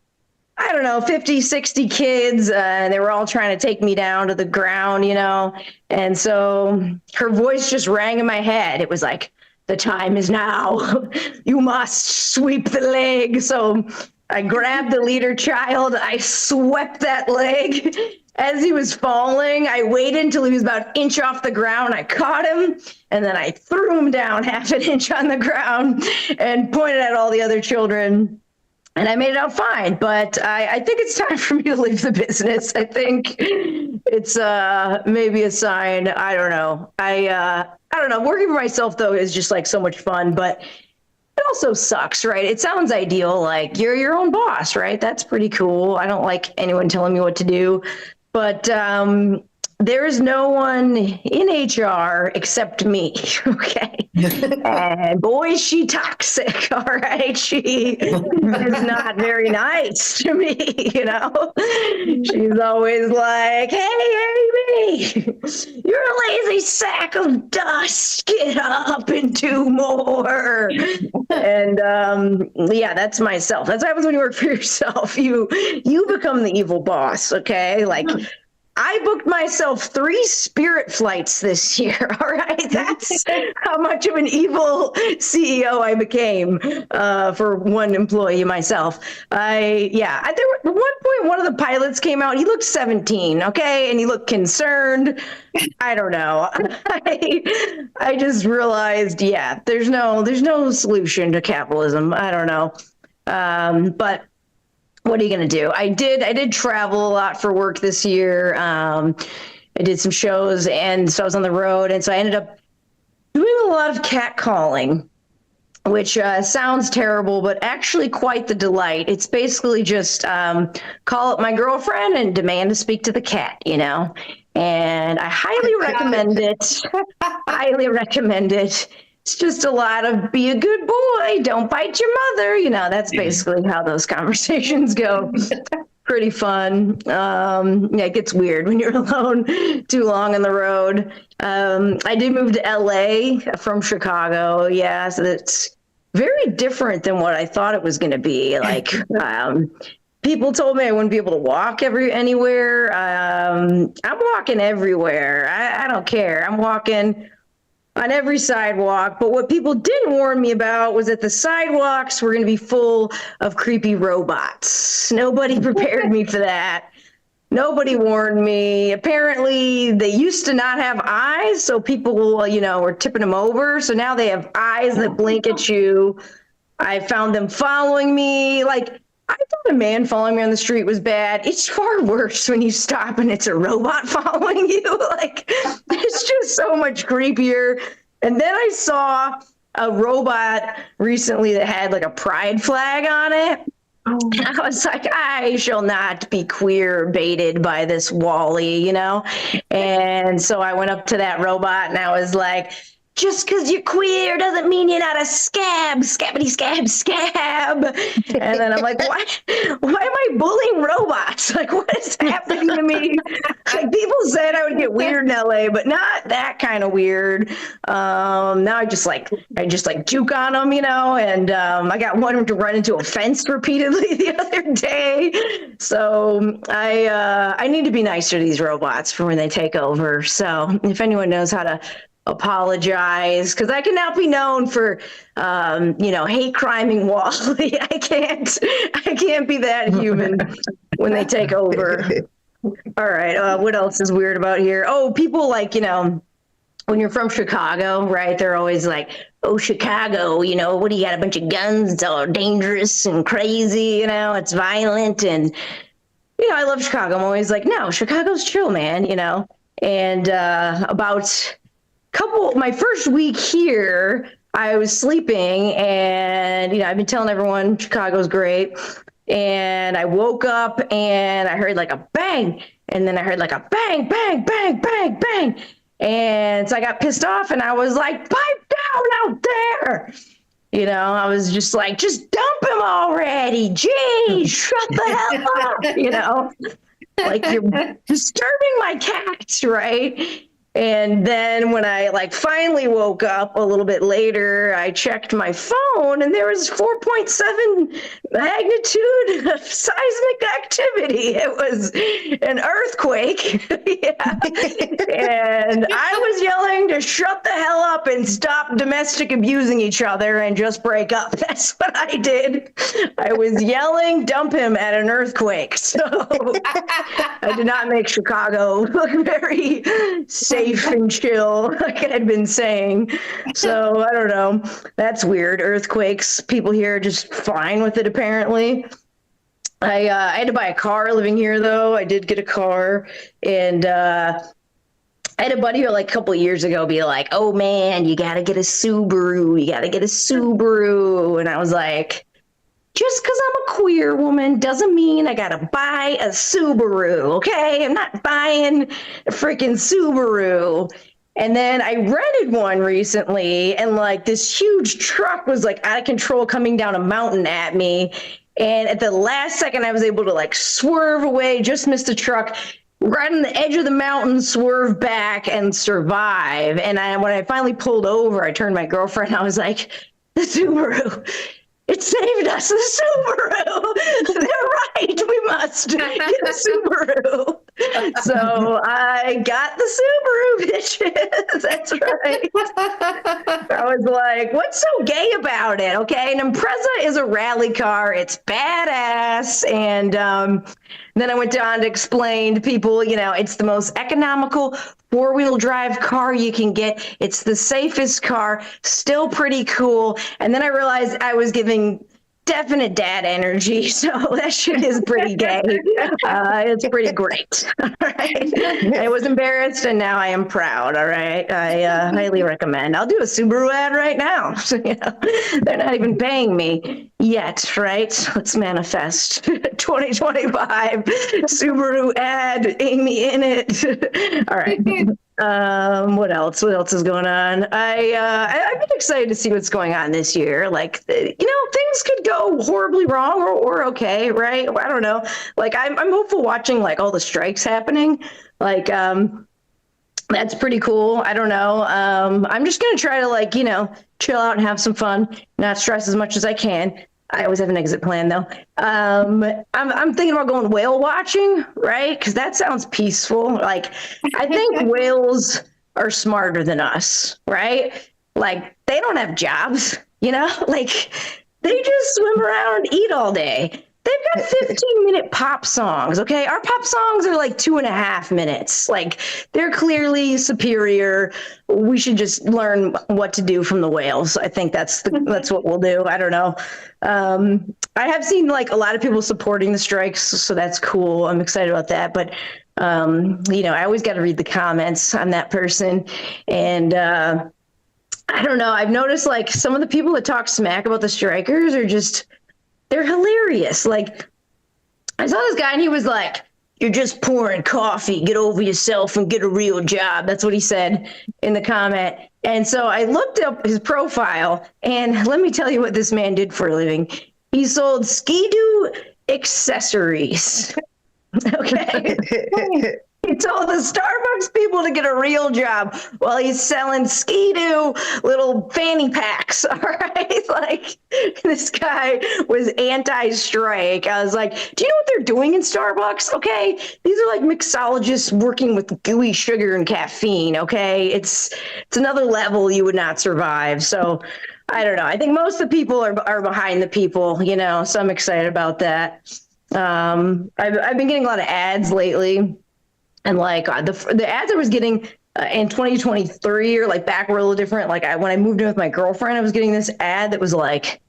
50, 60 kids, and they were all trying to take me down to the ground, you know? And so her voice just rang in my head. It was like, the time is now. You must sweep the leg. So I grabbed the leader child. I swept that leg. As he was falling, I waited until he was about an inch off the ground. I caught him, and then I threw him down half an inch on the ground and pointed at all the other children. And I made it out fine, but I think it's time for me to leave the business. I think it's maybe a sign. I don't know. I don't know. Working for myself, though, is just like so much fun, but it also sucks, right? It sounds ideal. Like you're your own boss, right? That's pretty cool. I don't like anyone telling me what to do, but there is no one in HR except me, okay? And boy, is she toxic, all right? She is not very nice to me, you know? She's always like, hey, Amy, you're a lazy sack of dust. Get up and do more. And yeah, that's myself. That's what happens when you work for yourself. You become the evil boss, okay? Like, I booked myself 3 Spirit flights this year. All right. That's how much of an evil CEO I became for one employee myself. At one point, one of the pilots came out. He looked 17. Okay. And he looked concerned. I don't know. I just realized, there's no solution to capitalism. I don't know. But what are you going to do? I did travel a lot for work this year. I did some shows, and so I was on the road. And so I ended up doing a lot of cat calling, which sounds terrible, but actually quite the delight. It's basically just call up my girlfriend and demand to speak to the cat, and I highly recommend it. Highly recommend it. It's just a lot of be a good boy, don't bite your mother. That's basically how those conversations go. Pretty fun. It gets weird when you're alone too long on the road. I did move to LA from Chicago. Yeah, so that's very different than what I thought it was going to be. Like, people told me I wouldn't be able to walk anywhere. I'm walking everywhere. I don't care. I'm walking on every sidewalk. But what people didn't warn me about was that the sidewalks were going to be full of creepy robots. Nobody prepared me for that. Nobody warned me. Apparently, they used to not have eyes, so people, were tipping them over. So now they have eyes that blink at you. I found them following me. Like, I thought a man following me on the street was bad. It's far worse when you stop and it's a robot following you. Like, it's just so much creepier. And then I saw a robot recently that had like a pride flag on it. And I was like, I shall not be queer baited by this Wally, And so I went up to that robot and I was like, just because you're queer doesn't mean you're not a scab, scabbity scab, scab. And then I'm like, why am I bullying robots? Like, what is happening to me? Like, people said I would get weird in LA, but not that kind of weird. Now I just juke on them, and I got one to run into a fence repeatedly the other day. So I need to be nicer to these robots for when they take over. So if anyone knows how to apologize, because I can now be known for hate criming Wally. I can't be that human when they take over. All right, what else is weird about here? Oh, people like, when you're from Chicago, right, they're always like, oh, Chicago, what do you got, a bunch of guns, it's all dangerous and crazy, it's violent. And I love Chicago. I'm always like, no, Chicago's chill, man, and my first week here, I was sleeping and, I've been telling everyone Chicago's great. And I woke up and I heard like a bang. And then I heard like a bang, bang, bang, bang, bang. And so I got pissed off and I was like, pipe down out there. I was just like, just dump him already. Jeez, shut the hell up. Like, you're disturbing my cats, right? And then when I finally woke up a little bit later, I checked my phone and there was 4.7 magnitude of seismic activity. It was an earthquake. And I was yelling to shut the hell up and stop domestic abusing each other and just break up. That's what I did. I was yelling, dump him at an earthquake. So I did not make Chicago look very safe and chill, like I'd been saying. So I don't know. That's weird. Earthquakes. People here are just fine with it, apparently. I had to buy a car living here, though. I did get a car, and I had a buddy a couple of years ago be like, "Oh man, you gotta get a Subaru. You gotta get a Subaru." And I was like, just because I'm a queer woman doesn't mean I gotta buy a Subaru, okay? I'm not buying a freaking Subaru. And then I rented one recently, and this huge truck was out of control coming down a mountain at me. And at the last second, I was able to swerve away, just missed the truck, right on the edge of the mountain, swerve back and survive. And when I finally pulled over, I turned to my girlfriend, I was like, the Subaru. It saved us, the Subaru. They're right, we must get a Subaru. So I got the Subaru, bitches. That's right. I was like, what's so gay about it? Okay, an Impreza is a rally car. It's badass. And then I went on to explain to people, it's the most economical four-wheel drive car you can get. It's the safest car, still pretty cool. And then I realized I was giving definite dad energy, so that shit is pretty gay. It's pretty great. All right. I was embarrassed, and now I am proud. All right, I highly recommend. I'll do a Subaru ad right now. So, they're not even paying me yet, right? Let's manifest 2025 Subaru ad. Amy in it. All right. What else? What else is going on? I've been excited to see what's going on this year. Like, things could go horribly wrong or okay, right? I don't know. Like, I'm hopeful watching like all the strikes happening. Like, that's pretty cool. I don't know. I'm just gonna try to chill out and have some fun, not stress as much as I can. I always have an exit plan though. I'm thinking about going whale watching, right? Because that sounds peaceful. Like, I think whales are smarter than us, right? Like, they don't have jobs, like they just swim around and eat all day. They've got 15-minute pop songs, okay? Our pop songs are like 2.5 minutes. Like, they're clearly superior. We should just learn what to do from the whales. I think that's what we'll do. I don't know. I have seen like a lot of people supporting the strikes, so that's cool. I'm excited about that. But I always got to read the comments. I'm that person, and I don't know. I've noticed like some of the people that talk smack about the strikers are just. They're hilarious. Like, I saw this guy and he was like, "You're just pouring coffee. Get over yourself and get a real job." That's what he said in the comment. And so I looked up his profile, and let me tell you what this man did for a living. He sold Ski-Doo accessories. Okay. He told the Starbucks people to get a real job while he's selling Ski-Doo little fanny packs. All right. Like, this guy was anti-strike. I was like, do you know what they're doing in Starbucks? Okay. These are like mixologists working with gooey sugar and caffeine. Okay. It's another level you would not survive. So I don't know. I think most of the people are behind the people, so I'm excited about that. I've been getting a lot of ads lately. And like the ads I was getting in 2023 or like back were a little different. Like when I moved in with my girlfriend, I was getting this ad that was like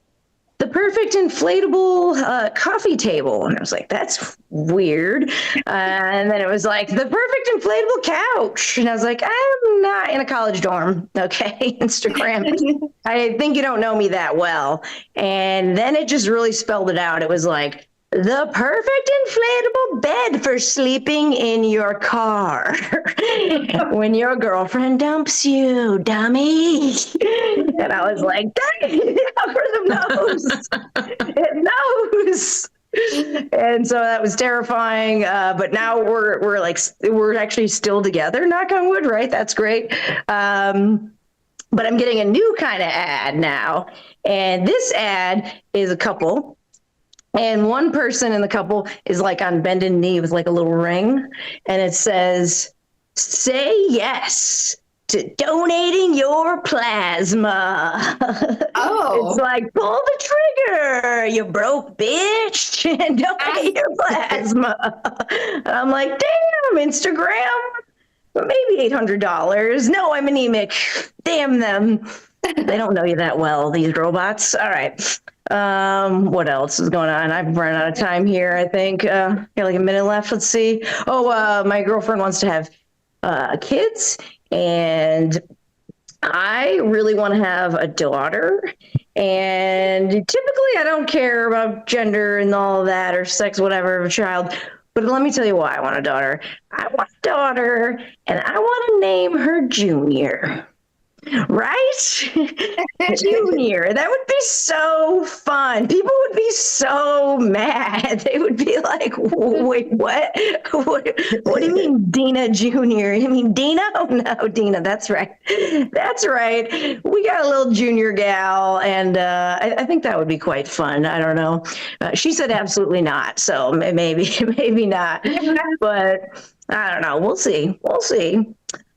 the perfect inflatable coffee table. And I was like, that's weird. And then it was like the perfect inflatable couch. And I was like, I'm not in a college dorm. Okay, Instagram. I think you don't know me that well. And then it just really spelled it out. It was like, the perfect inflatable bed for sleeping in your car when your girlfriend dumps you, dummy. And I was like, dang, the algorithm knows. It knows. And so that was terrifying. But now we're actually still together, knock on wood, right? That's great. But I'm getting a new kind of ad now. And this ad is a couple. And one person in the couple is like on bended knee with like a little ring. And it says, "Say yes to donating your plasma." Oh. It's like, pull the trigger, you broke bitch, and donate your plasma. And I'm like, damn, Instagram, maybe $800. No, I'm anemic. Damn them. They don't know you that well, these robots. All right. What else is going on? I've run out of time here, I think. Got like a minute left. Let's see. Oh, my girlfriend wants to have kids, and I really want to have a daughter. And typically I don't care about gender and all of that or sex, whatever, of a child. But let me tell you why I want a daughter. I want a daughter, and I want to name her Junior. Right? Junior, that would be so fun. People would be so mad. They would be like, wait, what? What do you mean Dina Junior? You mean Dina? Oh no, Dina, that's right. That's right. We got a little junior gal, and I think that would be quite fun. I don't know. She said absolutely not, so maybe not. But I don't know. We'll see.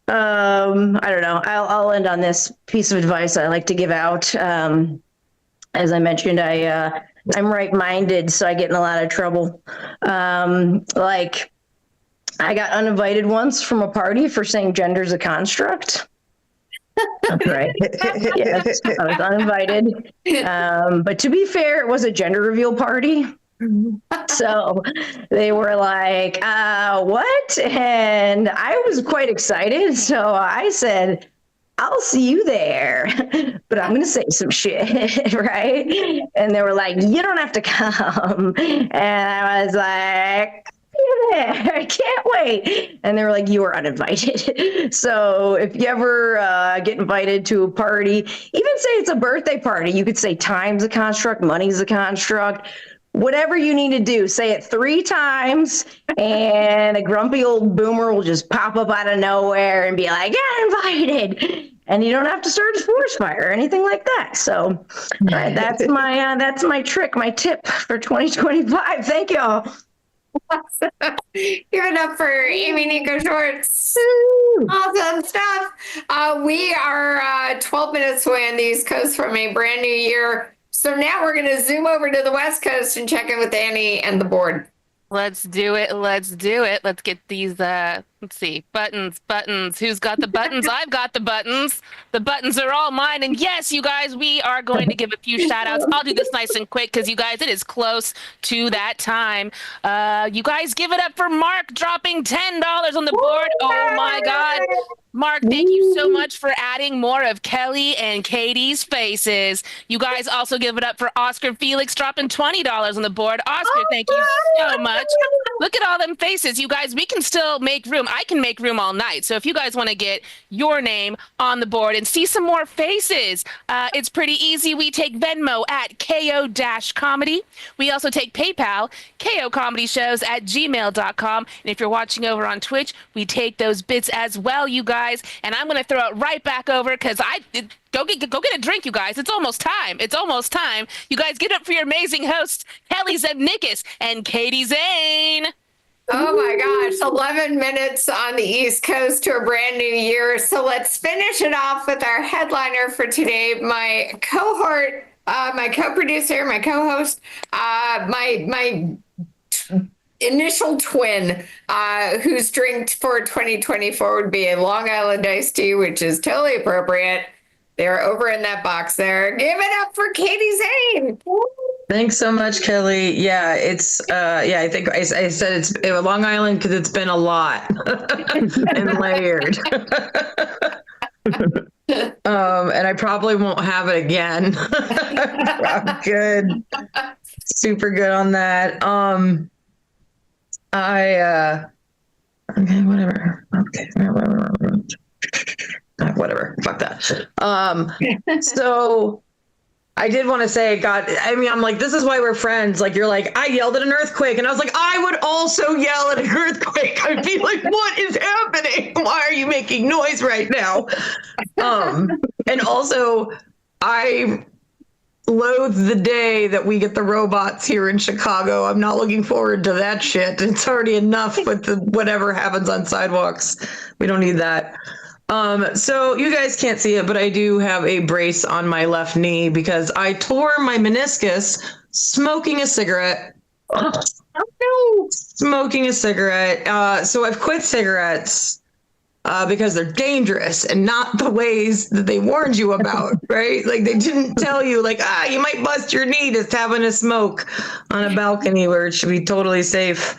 I don't know. I'll end on this piece of advice I like to give out. As I mentioned, I'm right-minded, so I get in a lot of trouble. Like, I got uninvited once from a party for saying gender's a construct. That's right. Yes, I was uninvited. But to be fair, it was a gender reveal party. So they were like, what? And I was quite excited. So I said, I'll see you there, but I'm going to say some shit, right? And they were like, you don't have to come. And I was like, yeah, I can't wait. And they were like, you are uninvited. So if you ever get invited to a party, even say it's a birthday party, you could say time's a construct, money's a construct. Whatever you need to do, say it 3 times, and a grumpy old boomer will just pop up out of nowhere and be like, "Yeah, invited," and you don't have to start a forest fire or anything like that. So that's my trick, my tip for 2025. Thank y'all. Give it up for Amy Nico Shorts. Awesome stuff. We are 12 minutes away on the East Coast from a brand new year. So now we're going to zoom over to the West Coast and check in with Annie and the board. Let's do it. Let's get these, let's see, buttons. Who's got the buttons? I've got the buttons. The buttons are all mine. And yes, you guys, we are going to give a few shout outs. I'll do this nice and quick because you guys, it is close to that time. You guys give it up for Mark dropping $10 on the board. Oh my God. Mark, thank you so much for adding more of Kelly and Katie's faces. You guys also give it up for Oscar Felix dropping $20 on the board. Oscar, thank you so much. Look at all them faces. You guys, we can still make room. I can make room all night. So if you guys want to get your name on the board and see some more faces, it's pretty easy. We take Venmo at KO-comedy. We also take PayPal, KOComedyShows@gmail.com. And if you're watching over on Twitch, we take those bits as well, you guys. And I'm going to throw it right back over because go get a drink, you guys. It's almost time. You guys get up for your amazing hosts, Kelly Zebnikis and Katie Zane. Oh my gosh, 11 minutes on the East Coast to a brand new year. So let's finish it off with our headliner for today. My cohort, my co-producer, my co-host, my initial twin, whose drink for 2024 would be a Long Island iced tea, which is totally appropriate. They're over in that box there. Give it up for Katie Zane. Thanks so much, Kelly. Yeah, it's I think I said it's Long Island because it's been a lot and layered. And I probably won't have it again. I'm good. Super good on that. Okay, whatever. Okay. Whatever. Fuck that. So I did want to say, God, I mean, I'm like, this is why we're friends. Like, you're like, I yelled at an earthquake. And I was like, I would also yell at an earthquake. I'd be like, what is happening? Why are you making noise right now? And also, I loathe the day that we get the robots here in Chicago. I'm not looking forward to that shit. It's already enough with the whatever happens on sidewalks. We don't need that. So you guys can't see it, but I do have a brace on my left knee because I tore my meniscus smoking a cigarette. Oh, no. Smoking a cigarette. So I've quit cigarettes because they're dangerous and not the ways that they warned you about, right? Like they didn't tell you like, you might bust your knee just having a smoke on a balcony where it should be totally safe.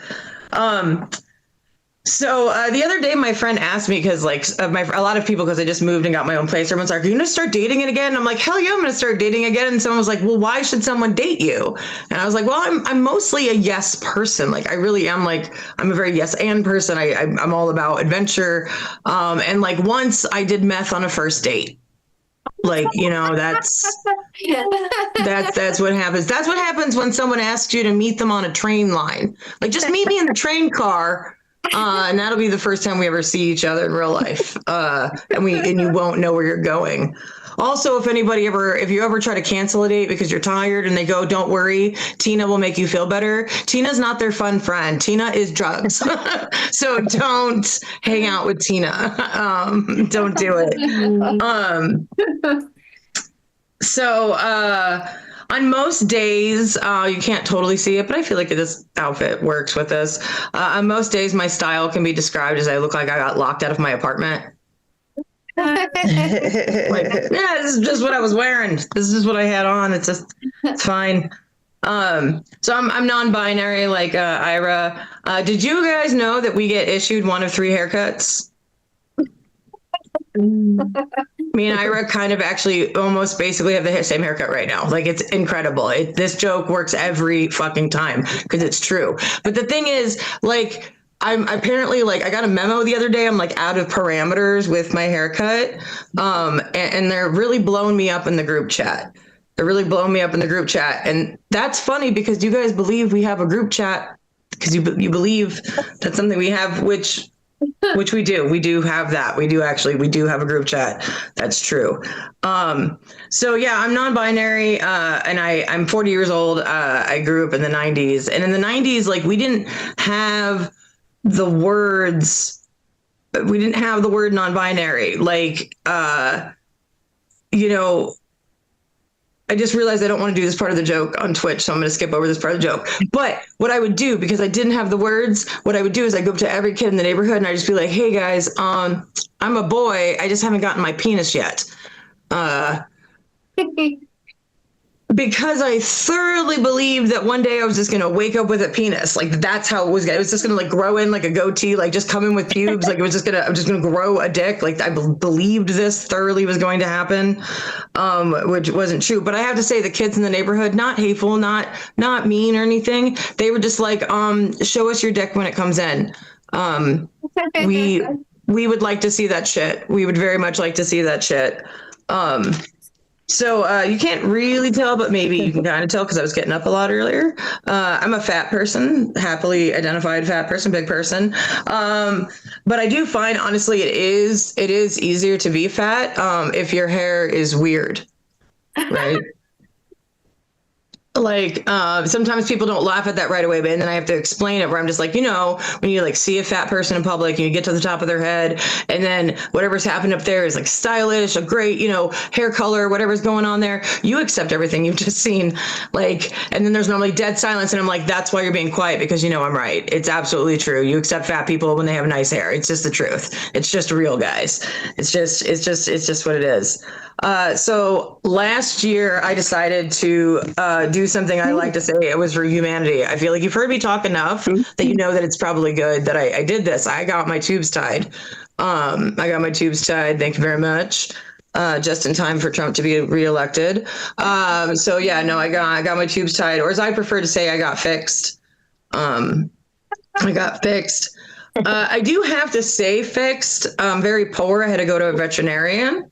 So the other day, my friend asked me because a lot of people, because I just moved and got my own place, everyone's like, are you going to start dating it again? And I'm like, hell yeah, I'm going to start dating again. And someone was like, well, why should someone date you? And I was like, well, I'm mostly a yes person. Like, I really am I'm a very yes and person. I'm all about adventure. And like once I did meth on a first date. Like, that's what happens. That's what happens when someone asks you to meet them on a train line. Like, just meet me in the train car. And that'll be the first time we ever see each other in real life. And you won't know where you're going. Also, if you ever try to cancel a date because you're tired and they go, don't worry, Tina will make you feel better. Tina's not their fun friend. Tina is drugs. So don't hang out with Tina. Don't do it. On most days, you can't totally see it, but I feel like this outfit works with this. On most days, my style can be described as I look like I got locked out of my apartment. This is just what I was wearing. This is what I had on. It's fine. So I'm non-binary like Ira. Did you guys know that we get issued one of 3 haircuts? Me and Ira kind of actually almost basically have the same haircut right now. Like, it's incredible. This joke works every fucking time because it's true. But the thing is, like, I'm apparently, like, I got a memo the other day. I'm like out of parameters with my haircut. And they're really blowing me up in the group chat. And that's funny because you guys believe we have a group chat because you believe that's something we have, which we do. We do have that. We do have a group chat. That's true. So yeah, I'm non-binary, and I'm 40 years old. I grew up in the 90s, and in the 90s, like, we didn't have the words. We didn't have the word non-binary. Like, I just realized I don't want to do this part of the joke on Twitch, so I'm going to skip over this part of the joke. But what I would do, because I didn't have the words, what I would do is I go up to every kid in the neighborhood and I just be like, hey guys, I'm a boy. I just haven't gotten my penis yet. Because I thoroughly believed that one day I was just going to wake up with a penis. Like, that's how it was. It was just going to, like, grow in like a goatee, like just come in with pubes. Like, I'm just going to grow a dick. Like, I believed this thoroughly was going to happen, which wasn't true. But I have to say, the kids in the neighborhood, not hateful, not mean or anything. They were just like, show us your dick when it comes in. We would like to see that shit. We would very much like to see that shit. So you can't really tell, but maybe you can kind of tell because I was getting up a lot earlier. I'm a fat person, happily identified fat person, big person. But I do find, honestly, it is easier to be fat if your hair is weird, right? Like, sometimes people don't laugh at that right away, but then I have to explain it where I'm just like, when you like see a fat person in public and you get to the top of their head and then whatever's happened up there is like stylish, a great, hair color, whatever's going on there, you accept everything you've just seen. Like, and then there's normally dead silence. And I'm like, that's why you're being quiet, because I'm right. It's absolutely true. You accept fat people when they have nice hair. It's just the truth. It's just real, guys. It's just what it is. So last year I decided to do something I like to say it was for humanity. I feel like you've heard me talk enough that you know that it's probably good that I did this. I got my tubes tied. Thank you very much. Just in time for Trump to be reelected. So yeah, no, I got my tubes tied, or as I prefer to say, I got fixed. I do have to say fixed. I'm very poor. I had to go to a veterinarian.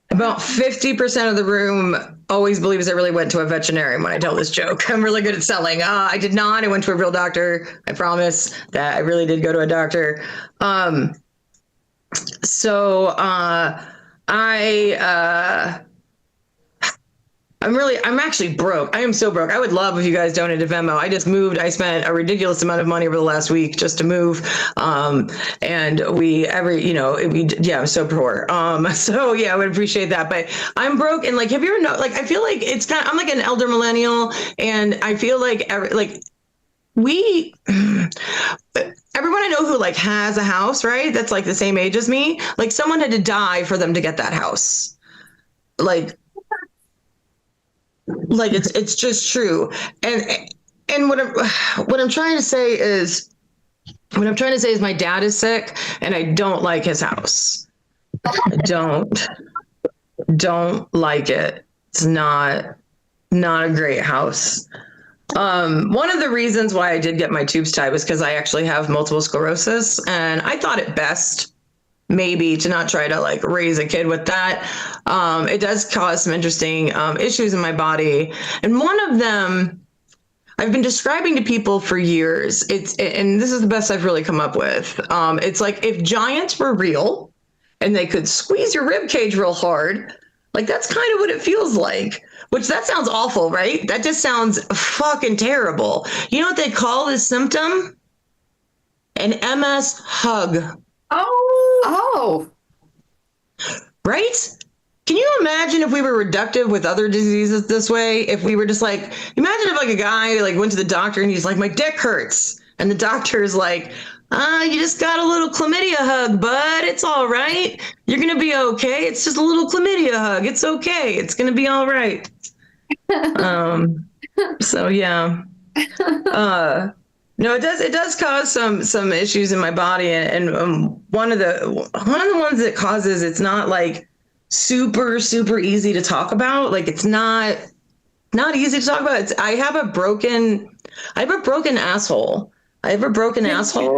About 50% of the room always believes I really went to a veterinarian when I tell this joke. I'm really good at selling. I did not. I went to a real doctor. I promise that I really did go to a doctor. I'm actually broke. I am so broke. I would love if you guys donated Venmo. I just moved. I spent a ridiculous amount of money over the last week just to move. And I'm so poor. So yeah, I would appreciate that. But I'm broke. And like, have you ever I feel like I'm like an elder millennial, and I feel like everyone I know who like has a house, right? That's like the same age as me. Like, someone had to die for them to get that house. Like it's just true. And what I'm trying to say is my dad is sick and I don't like his house. I don't like it. It's not a great house. One of the reasons why I did get my tubes tied was because I actually have multiple sclerosis, and I thought it best maybe to not try to like raise a kid with that. It does cause some interesting issues in my body. And one of them I've been describing to people for years. And this is the best I've really come up with. It's like if giants were real and they could squeeze your rib cage real hard, like that's kind of what it feels like. Which that sounds awful, right? That just sounds fucking terrible. You know what they call this symptom? An MS hug. Oh. Right? Can you imagine if we were reductive with other diseases this way? If we were just like, imagine if like a guy like went to the doctor and he's like, my dick hurts. And the doctor is like, you just got a little chlamydia hug, bud. It's all right. You're going to be okay. It's just a little chlamydia hug. It's okay. It's going to be all right. So yeah. No, it does cause some issues in my body, and one of the ones it causes, it's not like super easy to talk about. Like it's not easy to talk about. I have a broken asshole. I have a broken asshole.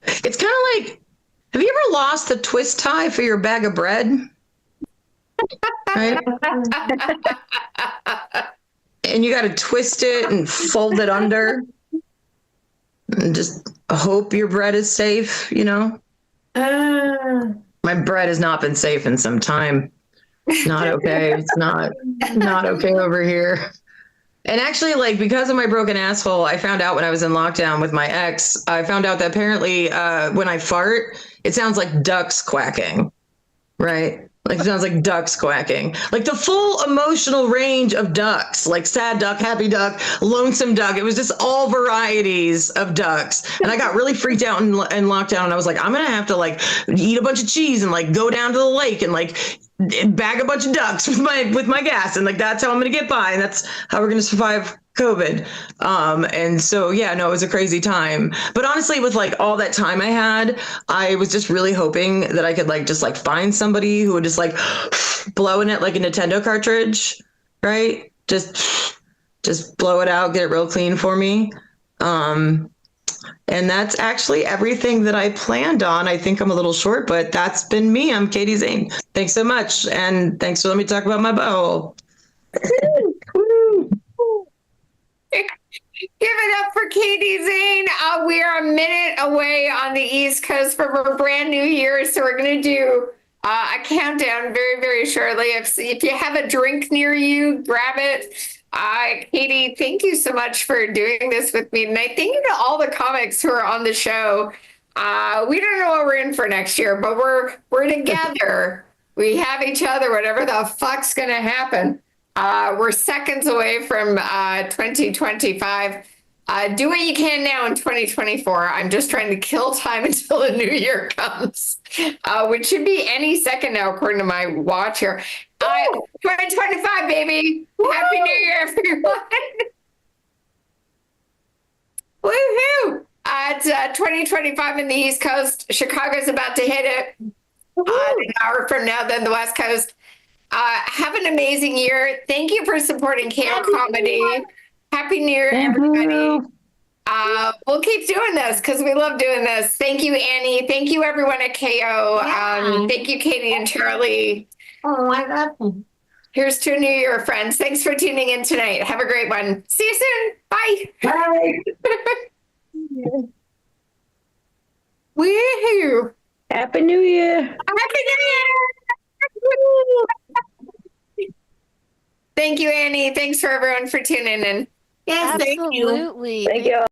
It's kind of like, have you ever lost the twist tie for your bag of bread? Right? And you got to twist it and fold it under and just hope your bread is safe, you know? My bread has not been safe in some time. It's not okay. It's not okay over here. And actually, like, because of my broken asshole, I found out when I was in lockdown with my ex, I found out that apparently when I fart, it sounds like ducks quacking, right? Like it sounds like ducks quacking, like the full emotional range of ducks, like sad duck, happy duck, lonesome duck. It was just all varieties of ducks. And I got really freaked out in lockdown. And I was like, I'm going to have to like eat a bunch of cheese and like go down to the lake and like bag a bunch of ducks with my gas. And like, that's how I'm going to get by. And that's how we're going to survive COVID. And so, yeah, no, it was a crazy time. But honestly, with like all that time I had, I was just really hoping that I could like just like find somebody who would just like blow in it like a Nintendo cartridge, right? Just blow it out, get it real clean for me. And that's actually everything that I planned on. I think I'm a little short, but that's been me. I'm Katie Zane. Thanks so much. And thanks for letting me talk about my butthole. Give it up for Katie Zane. We are a minute away on the East Coast from a brand new year, so we're going to do a countdown very, very shortly. If you have a drink near you, grab it. Katie, thank you so much for doing this with me tonight. Thank you to all the comics who are on the show. We don't know what we're in for next year, but we're together. We have each other, whatever the fuck's going to happen. We're seconds away from 2025. Do what you can now in 2024. I'm just trying to kill time until the new year comes, which should be any second now, according to my watch here. 2025, baby. Woo! Happy New Year, everyone. Woohoo! It's 2025 in the East Coast. Chicago's about to hit it. An hour from now, then the West Coast. Have an amazing year. Thank you for supporting KO Comedy. Happy New Year, everybody. We'll keep doing this because we love doing this. Thank you, Annie. Thank you, everyone at KO. Thank you, Katie and Charlie. Oh, I love you. Here's to a new year, friends. Thanks for tuning in tonight. Have a great one. See you soon. Bye. Bye. Woohoo. Happy New Year. Happy New Year. Thank you, Annie. Thanks for everyone for tuning in. Yes, thank you. Absolutely. Thank you.